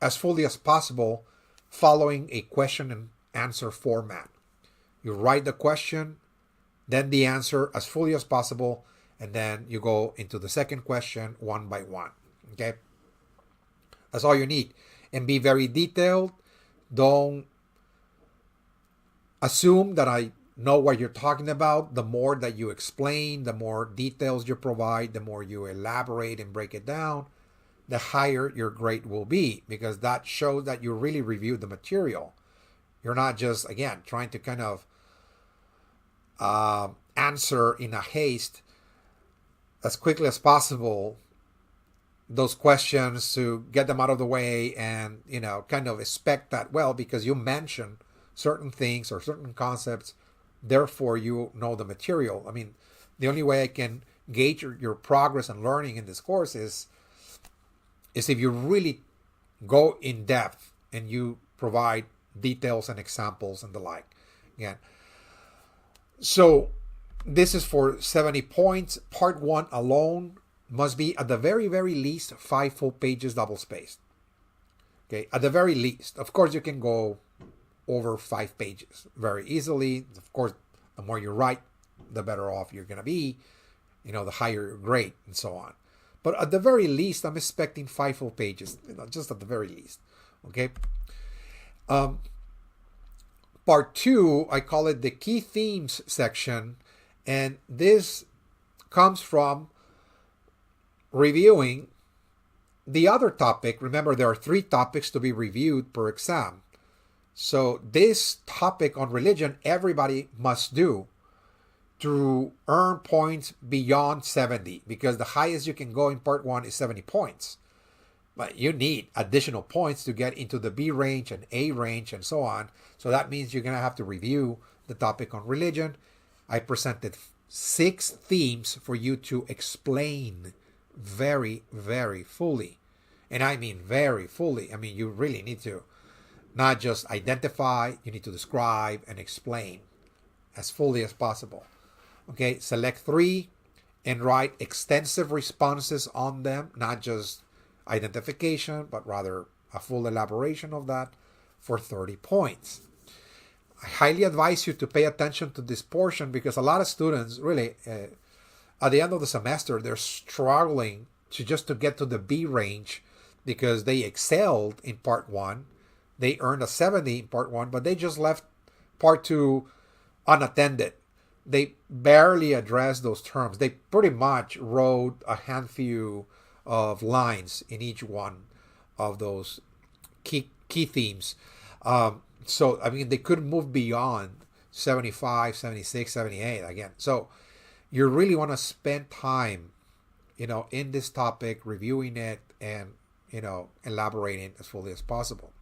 as fully as possible following a question and answer format. You write the question, then the answer as fully as possible, and then you go into the second question one by one. Okay? That's all you need. And be very detailed. Don't assume that I know what you're talking about. The more that you explain, the more details you provide, the more you elaborate and break it down, the higher your grade will be, because that shows that you really reviewed the material. You're not just, again, trying to kind of answer in a haste as quickly as possible those questions to get them out of the way and kind of expect that, well, because you mentioned certain things or certain concepts, therefore you know the material. I mean, the only way I can gauge your progress and learning in this course is if you really go in depth and you provide details and examples and the like. Again, so this is for 70 points. Part 1 alone must be at the very, very least 5 full pages double spaced. Okay, at the very least. Of course, you can go over 5 pages very easily. Of course, the more you write, the better off you're going to be, the higher your grade and so on. But at the very least, I'm expecting 5 full pages, just at the very least. Okay. Part 2, I call it the key themes section. And this comes from reviewing the other topic. Remember, there are 3 topics to be reviewed per exam. So this topic on religion, everybody must do to earn points beyond 70, because the highest you can go in part 1 is 70 points. But you need additional points to get into the B range and A range and so on. So that means you're going to have to review the topic on religion. I presented 6 themes for you to explain very, very fully. And I mean very fully. I mean, you really need to not just identify, you need to describe and explain as fully as possible. Okay, select 3 and write extensive responses on them, not just identification, but rather a full elaboration of that for 30 points. I highly advise you to pay attention to this portion because a lot of students really, at the end of the semester, they're struggling to get to the B range because they excelled in part 1. They earned a 70 in part 1, but they just left part 2 unattended. They barely addressed those terms. They pretty much wrote a handful of lines in each one of those key themes. So, I mean, they couldn't move beyond 75, 76, 78 again. So you really want to spend time, in this topic, reviewing it and, elaborating as fully as possible.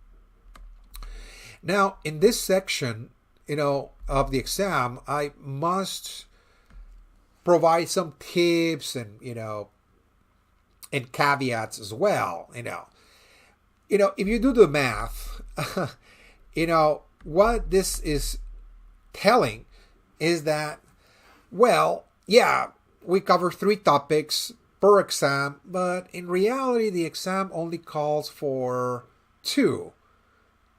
Now, in this section, of the exam, I must provide some tips and, and caveats as well, if you do the math, what this is telling is that, well, yeah, we cover 3 topics per exam, but in reality, the exam only calls for 2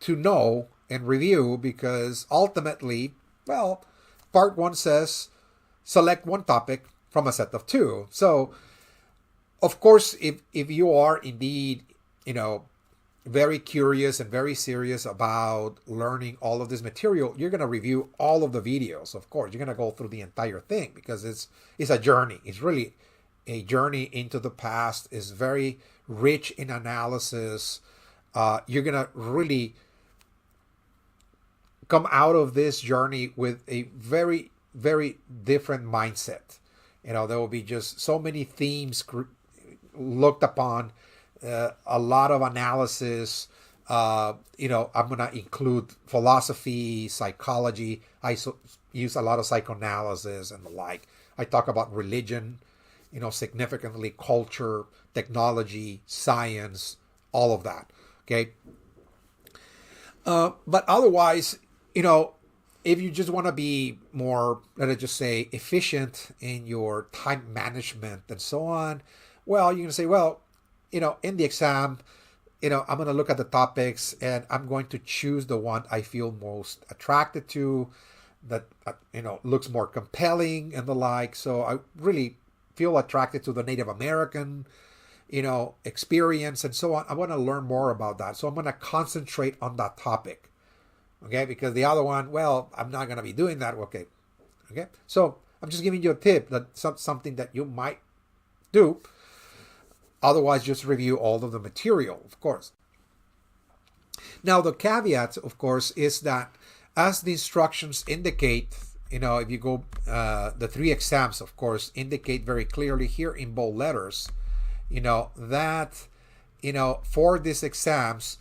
to know and review because ultimately, well, part 1 says select 1 topic from a set of 2. So, of course, if you are indeed, very curious and very serious about learning all of this material, you're going to review all of the videos. Of course, you're going to go through the entire thing because it's a journey. It's really a journey into the past. It's very rich in analysis. You're going to really come out of this journey with a very, very different mindset. There will be just so many themes looked upon. A lot of analysis. I'm going to include philosophy, psychology. I use a lot of psychoanalysis and the like. I talk about religion, significantly, culture, technology, science, all of that. Okay. But otherwise, if you just want to be more, let us just say, efficient in your time management and so on, well, you're going to say, well, in the exam, I'm going to look at the topics and I'm going to choose the one I feel most attracted to, that, looks more compelling and the like. So I really feel attracted to the Native American, experience and so on. I want to learn more about that. So I'm going to concentrate on that topic. Okay. Because the other one, well, I'm not going to be doing that. Okay. So I'm just giving you a tip that's something that you might do. Otherwise, just review all of the material, of course. Now, the caveat, of course, is that as the instructions indicate, if you go, the 3 exams, of course, indicate very clearly here in bold letters, that, for these exams,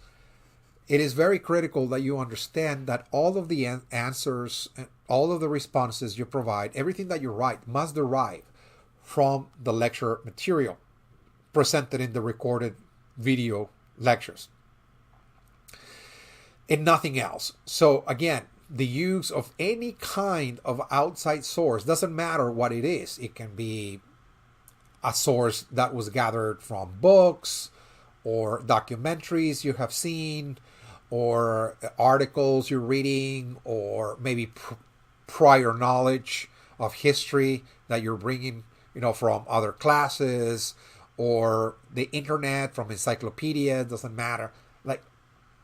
it is very critical that you understand that all of the answers, all of the responses you provide, everything that you write must derive from the lecture material presented in the recorded video lectures and nothing else. So again, the use of any kind of outside source, doesn't matter what it is. It can be a source that was gathered from books or documentaries you have seen or articles you're reading or maybe prior knowledge of history that you're bringing, from other classes, or the internet, from encyclopedia, doesn't matter. Like,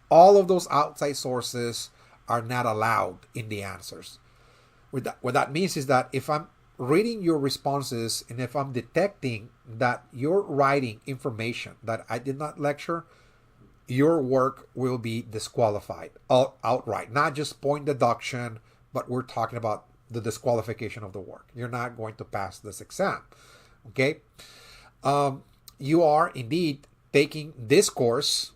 all of those outside sources are not allowed in the answers. What that means is that if I'm reading your responses and if I'm detecting that you're writing information that I did not lecture, your work will be disqualified outright. Not just point deduction, but we're talking about the disqualification of the work. You're not going to pass this exam. Okay? You are indeed taking this course,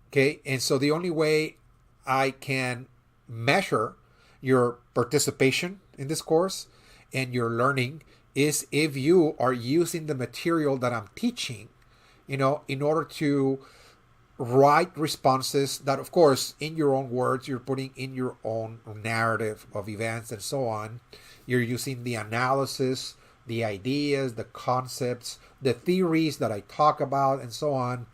okay? And so the only way I can measure your participation in this course and your learning is if you are using the material that I'm teaching, in order to write responses that, of course, in your own words, you're putting in your own narrative of events and so on. You're using the analysis, the ideas, the concepts, the theories that I talk about, and so on.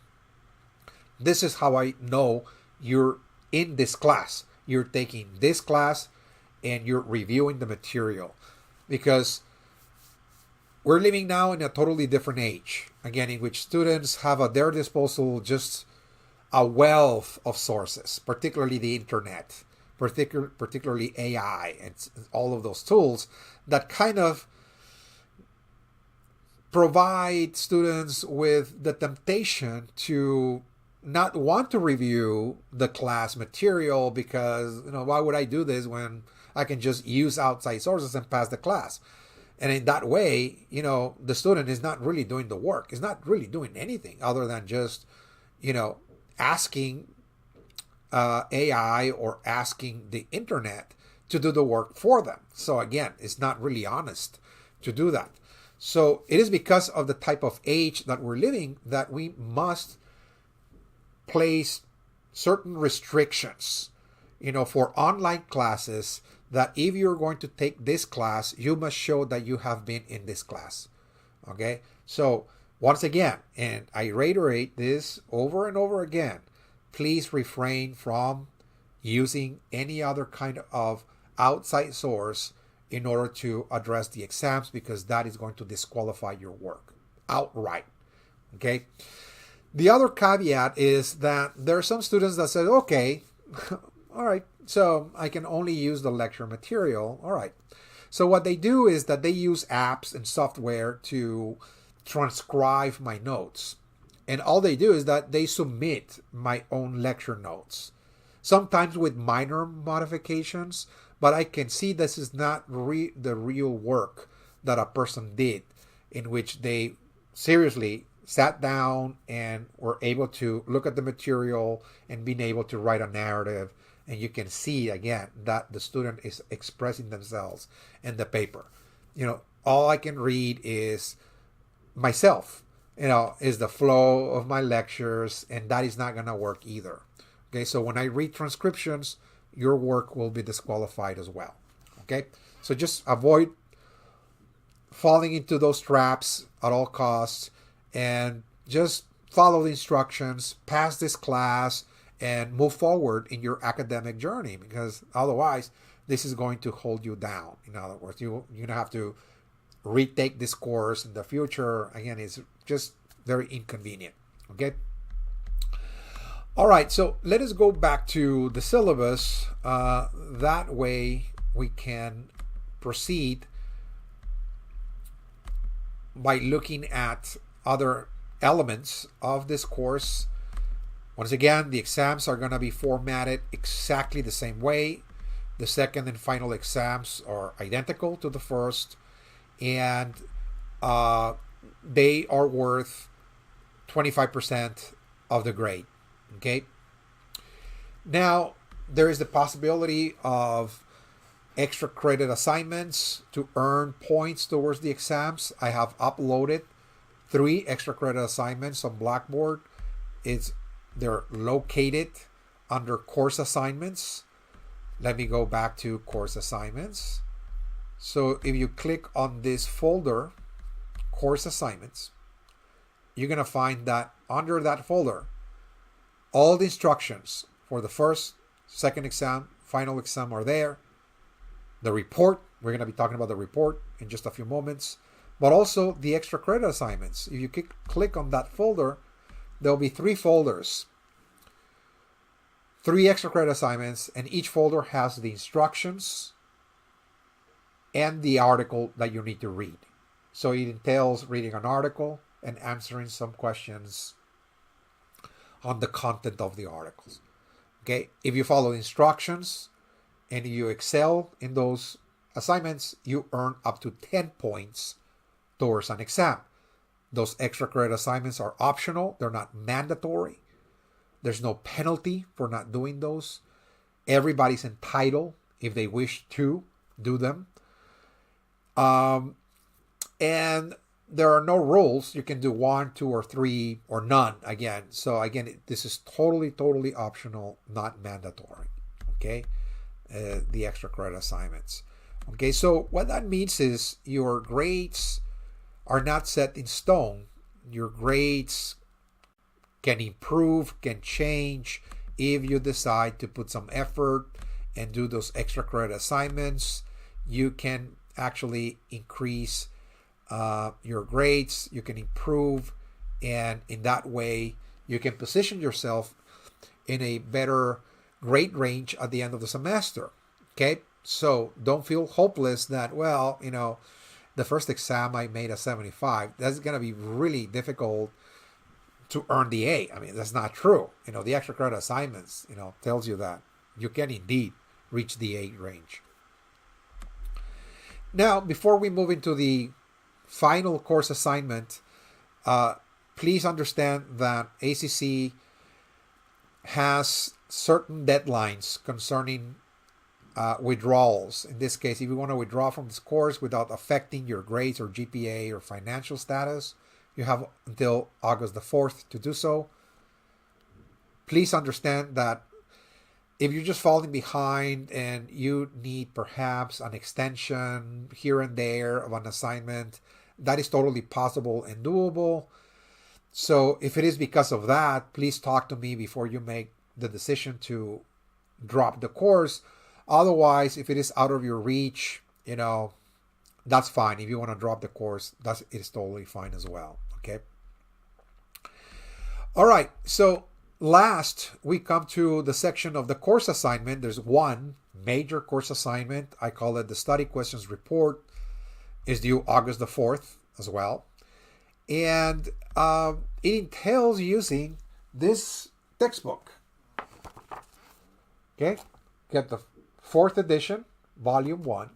This is how I know you're in this class. You're taking this class and you're reviewing the material, because we're living now in a totally different age, again, in which students have at their disposal just a wealth of sources, particularly the internet, particularly AI, and all of those tools that kind of provide students with the temptation to not want to review the class material, because, why would I do this when I can just use outside sources and pass the class? And in that way, the student is not really doing the work. Is not really doing anything other than just, asking AI or asking the internet to do the work for them. So again, it's not really honest to do that. So it is because of the type of age that we're living that we must place certain restrictions, for online classes, that if you're going to take this class, you must show that you have been in this class. Okay? So once again, and I reiterate this over and over again, please refrain from using any other kind of outside source in order to address the exams, because that is going to disqualify your work outright. Okay? The other caveat is that there are some students that say, okay, all right, so I can only use the lecture material. All right. So what they do is that they use apps and software to transcribe my notes. And all they do is that they submit my own lecture notes, sometimes with minor modifications, but I can see this is not the real work that a person did, in which they seriously sat down and were able to look at the material and being able to write a narrative. And you can see, again, that the student is expressing themselves in the paper. All I can read is myself, is the flow of my lectures, and that is not going to work either. Okay, so when I read transcriptions, your work will be disqualified as well. Okay, so just avoid falling into those traps at all costs, and just follow the instructions, pass this class, and move forward in your academic journey, because otherwise this is going to hold you down. In other words, you're going to have to retake this course in the future. Again, it's just very inconvenient. Okay. All right, so let us go back to the syllabus. That way we can proceed by looking at other elements of this course. Once again, the exams are going to be formatted exactly the same way. The second and final exams are identical to the first, and they are worth 25% of the grade. Okay. Now, there is the possibility of extra credit assignments to earn points towards the exams. I have uploaded 3 extra credit assignments on Blackboard. They're located under course assignments. Let me go back to course assignments. So if you click on this folder, course assignments, you're going to find that under that folder, all the instructions for the first, second exam, final exam are there. The report, we're going to be talking about the report in just a few moments, but also the extra credit assignments. If you click on that folder, there'll be 3 folders, 3 extra credit assignments, and each folder has the instructions and the article that you need to read. So it entails reading an article and answering some questions on the content of the articles. Okay, if you follow the instructions and you excel in those assignments, you earn up to 10 points towards an exam. Those extra credit assignments are optional. They're not mandatory. There's no penalty for not doing those. Everybody's entitled, if they wish to, do them. And there are no rules. You can do 1, 2, or 3, or none again. So again, this is totally optional, not mandatory. Okay, the extra credit assignments. Okay, so what that means is your grades are not set in stone. Your grades can improve, can change if you decide to put some effort and do those extra credit assignments. You can actually increase your grades, you can improve, and in that way you can position yourself in a better grade range at the end of the semester. Okay, so don't feel hopeless that, well, the first exam I made a 75. That's going to be really difficult to earn the A. I mean, that's not true. The extra credit assignments, tells you that you can indeed reach the A range. Now, before we move into the final course assignment, please understand that ACC has certain deadlines concerning withdrawals. In this case, if you want to withdraw from this course without affecting your grades or GPA or financial status, you have until August the 4th to do so. Please understand that if you're just falling behind and you need perhaps an extension here and there of an assignment, that is totally possible and doable. So if it is because of that, please talk to me before you make the decision to drop the course. Otherwise, if it is out of your reach, that's fine. If you want to drop the course, it is totally fine as well. Okay. All right. So last, we come to the section of the course assignment. There's one major course assignment. I call it the study questions report. Is due August the 4th as well. And it entails using this textbook. Okay. Get the 4th edition, volume 1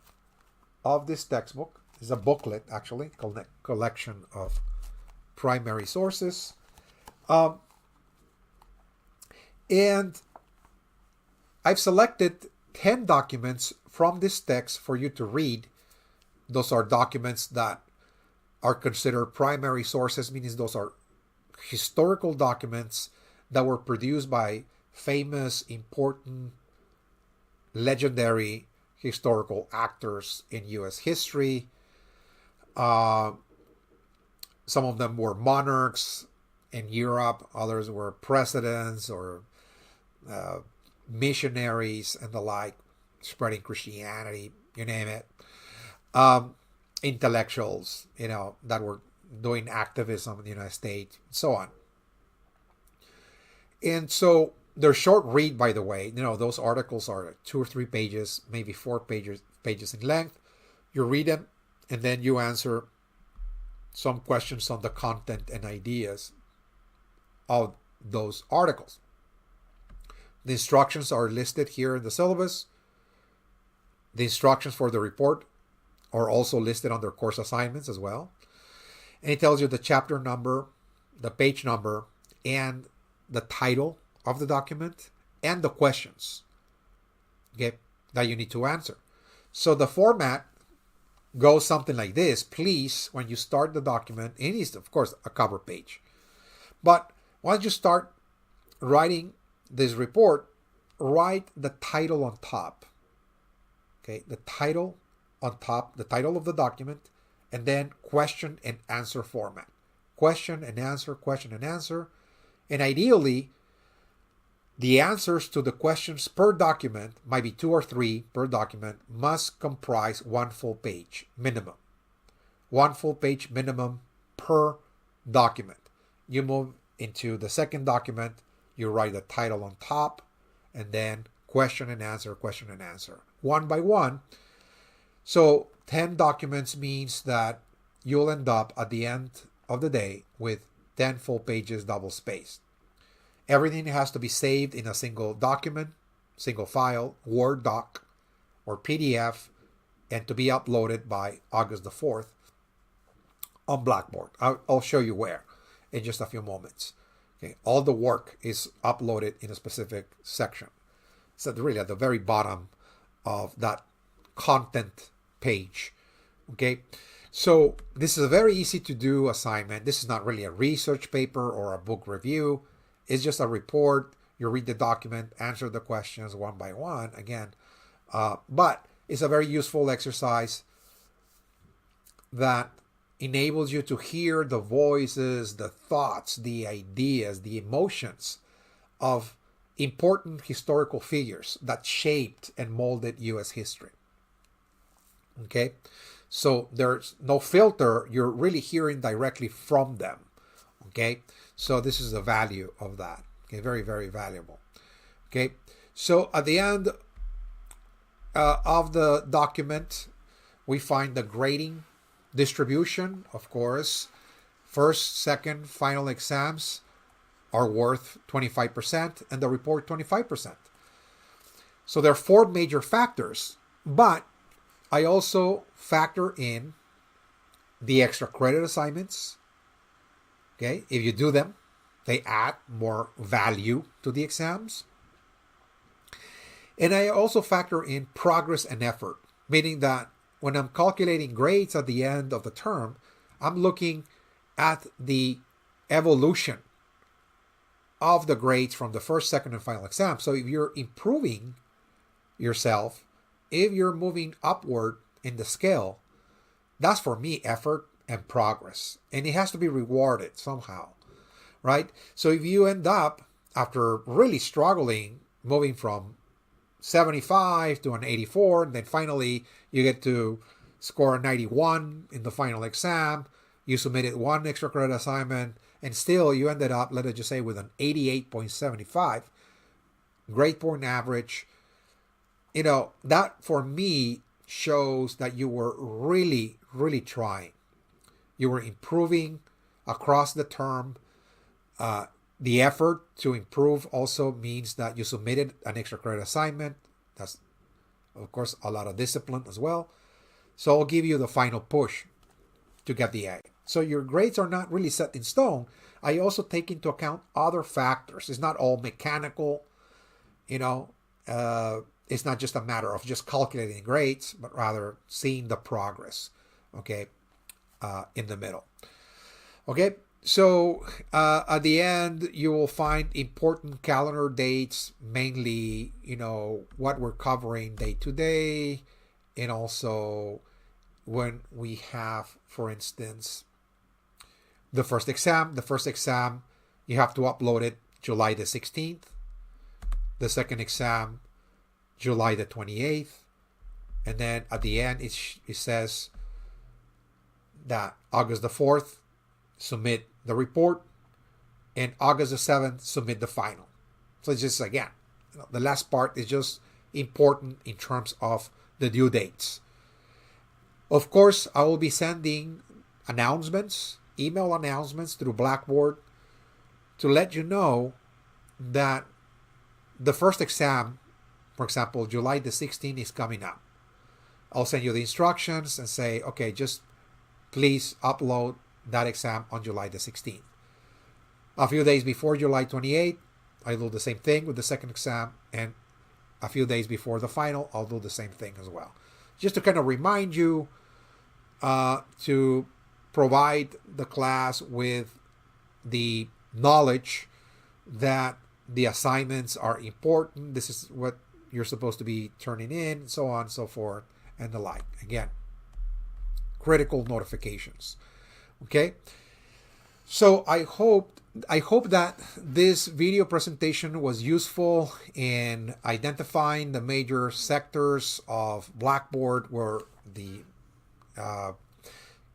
of this textbook. It's a booklet, actually, collection of primary sources. And I've selected 10 documents from this text for you to read. Those are documents that are considered primary sources, meaning those are historical documents that were produced by famous, important, legendary historical actors in U.S. history. Some of them were monarchs in Europe. Others were presidents or missionaries and the like, spreading Christianity, you name it. Intellectuals, that were doing activism in the United States, and so on. And so they're short read, by the way. Those articles are 2 or 3 pages, maybe 4 pages in length. You read them, and then you answer some questions on the content and ideas of those articles. The instructions are listed here in the syllabus. The instructions for the report are also listed under course assignments as well. And it tells you the chapter number, the page number, and the title of the document, and the questions, okay, that you need to answer. So the format goes something like this. Please, when you start the document, it is, of course, a cover page. But once you start writing this report, write the title on top. Okay, the title on top, the title of the document, and then question and answer format. Question and answer, question and answer. And ideally, the answers to the questions per document, might be 2 or 3 per document, must comprise 1 full page minimum. 1 full page minimum per document. You move into the second document, you write the title on top, and then question and answer, one by one. So 10 documents means that you'll end up at the end of the day with 10 full pages double spaced. Everything has to be saved in a single document, single file, Word doc, or PDF, and to be uploaded by August the 4th on Blackboard. I'll show you where in just a few moments. Okay, all the work is uploaded in a specific section. So really at the very bottom of that content page. Okay, So this is a very easy to do assignment. This is not really a research paper or a book review. It's just a report. You read the document, answer the questions one by one again. But it's a very useful exercise that enables you to hear the voices, the thoughts, the ideas, the emotions of important historical figures that shaped and molded U.S. history. Okay? So there's no filter. You're really hearing directly from them. Okay? So this is the value of that. Okay? Very, very valuable. Okay? So at the end of the document, we find the grading distribution, of course. First, second, final exams are worth 25% and the report 25%. So there are 4 major factors, but I also factor in the extra credit assignments. Okay, if you do them, they add more value to the exams. And I also factor in progress and effort, meaning that when I'm calculating grades at the end of the term, I'm looking at the evolution of the grades from the first, second, and final exam. So if you're improving yourself, if you're moving upward in the scale, that's for me effort and progress. And it has to be rewarded somehow, right? So if you end up, after really struggling, moving from 75 to an 84, and then finally you get to score a 91 in the final exam, you submitted 1 extra credit assignment, and still you ended up, let us just say, with an 88.75 grade point average. You know, that for me shows that you were really, really trying. You were improving across the term. The effort to improve also means that you submitted an extra credit assignment. That's, of course, a lot of discipline as well. So I'll give you the final push to get the A. So your grades are not really set in stone. I also take into account other factors. It's not all mechanical, you know. It's not just a matter of just calculating grades, but rather seeing the progress, okay, in the middle. Okay, so at the end, you will find important calendar dates, mainly, you know, what we're covering day to day, and also when we have, for instance, the first exam. The first exam, you have to upload it July the 16th. The second exam, July the 28th. And then at the end, it says that August the 4th, submit the report. And August the 7th, submit the final. So it's just, again, the last part is just important in terms of the due dates. Of course, I will be sending announcements, email announcements through Blackboard to let you know that the first exam, for example, July the 16th is coming up. I'll send you the instructions and say, okay, just please upload that exam on July the 16th. A few days before July 28th, I do the same thing with the second exam, and a few days before the final, I'll do the same thing as well. Just to kind of remind you to provide the class with the knowledge that the assignments are important. This is what you're supposed to be turning in, so on and so forth, and the like. Again, critical notifications. Okay, so I hope that this video presentation was useful in identifying the major sectors of Blackboard where the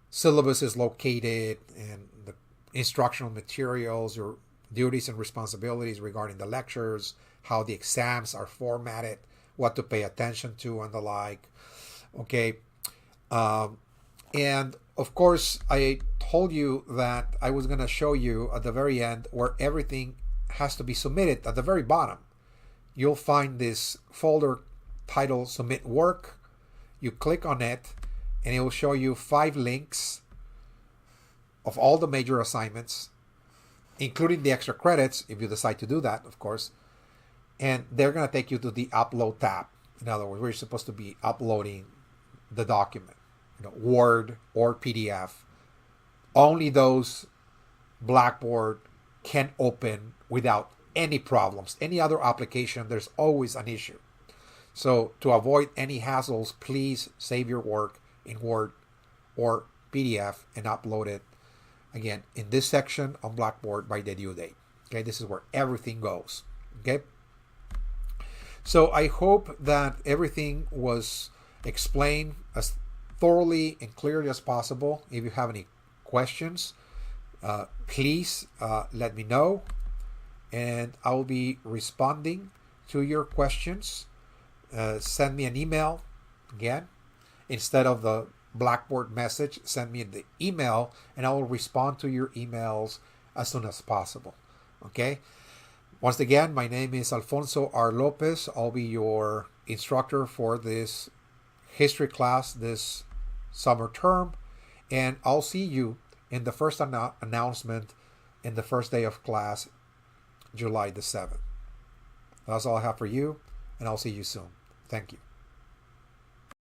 syllabus is located, and the instructional materials, your duties and responsibilities regarding the lectures, how the exams are formatted, what to pay attention to, and the like. Okay. And of course, I told you that I was going to show you at the very end where everything has to be submitted. At the very bottom, you'll find this folder titled Submit Work. You click on it, and it will show you 5 links of all the major assignments, including the extra credits, if you decide to do that, of course. And they're going to take you to the Upload tab. In other words, we're supposed to be uploading the document. Word or PDF. Only those Blackboard can open without any problems. Any other application, there's always an issue. So to avoid any hassles, please save your work in Word or PDF and upload it, again, in this section on Blackboard by the due date. Okay, this is where everything goes. Okay. So I hope that everything was explained as thoroughly and clearly as possible. If you have any questions, please let me know, and I will be responding to your questions. Send me an email. Again, instead of the Blackboard message, send me the email, and I will respond to your emails as soon as possible. Okay. Once again, my name is Alfonso R. Lopez. I'll be your instructor for this history class this summer term, and I'll see you in the first announcement in the first day of class, July the 7th. That's all I have for you, and I'll see you soon. Thank you.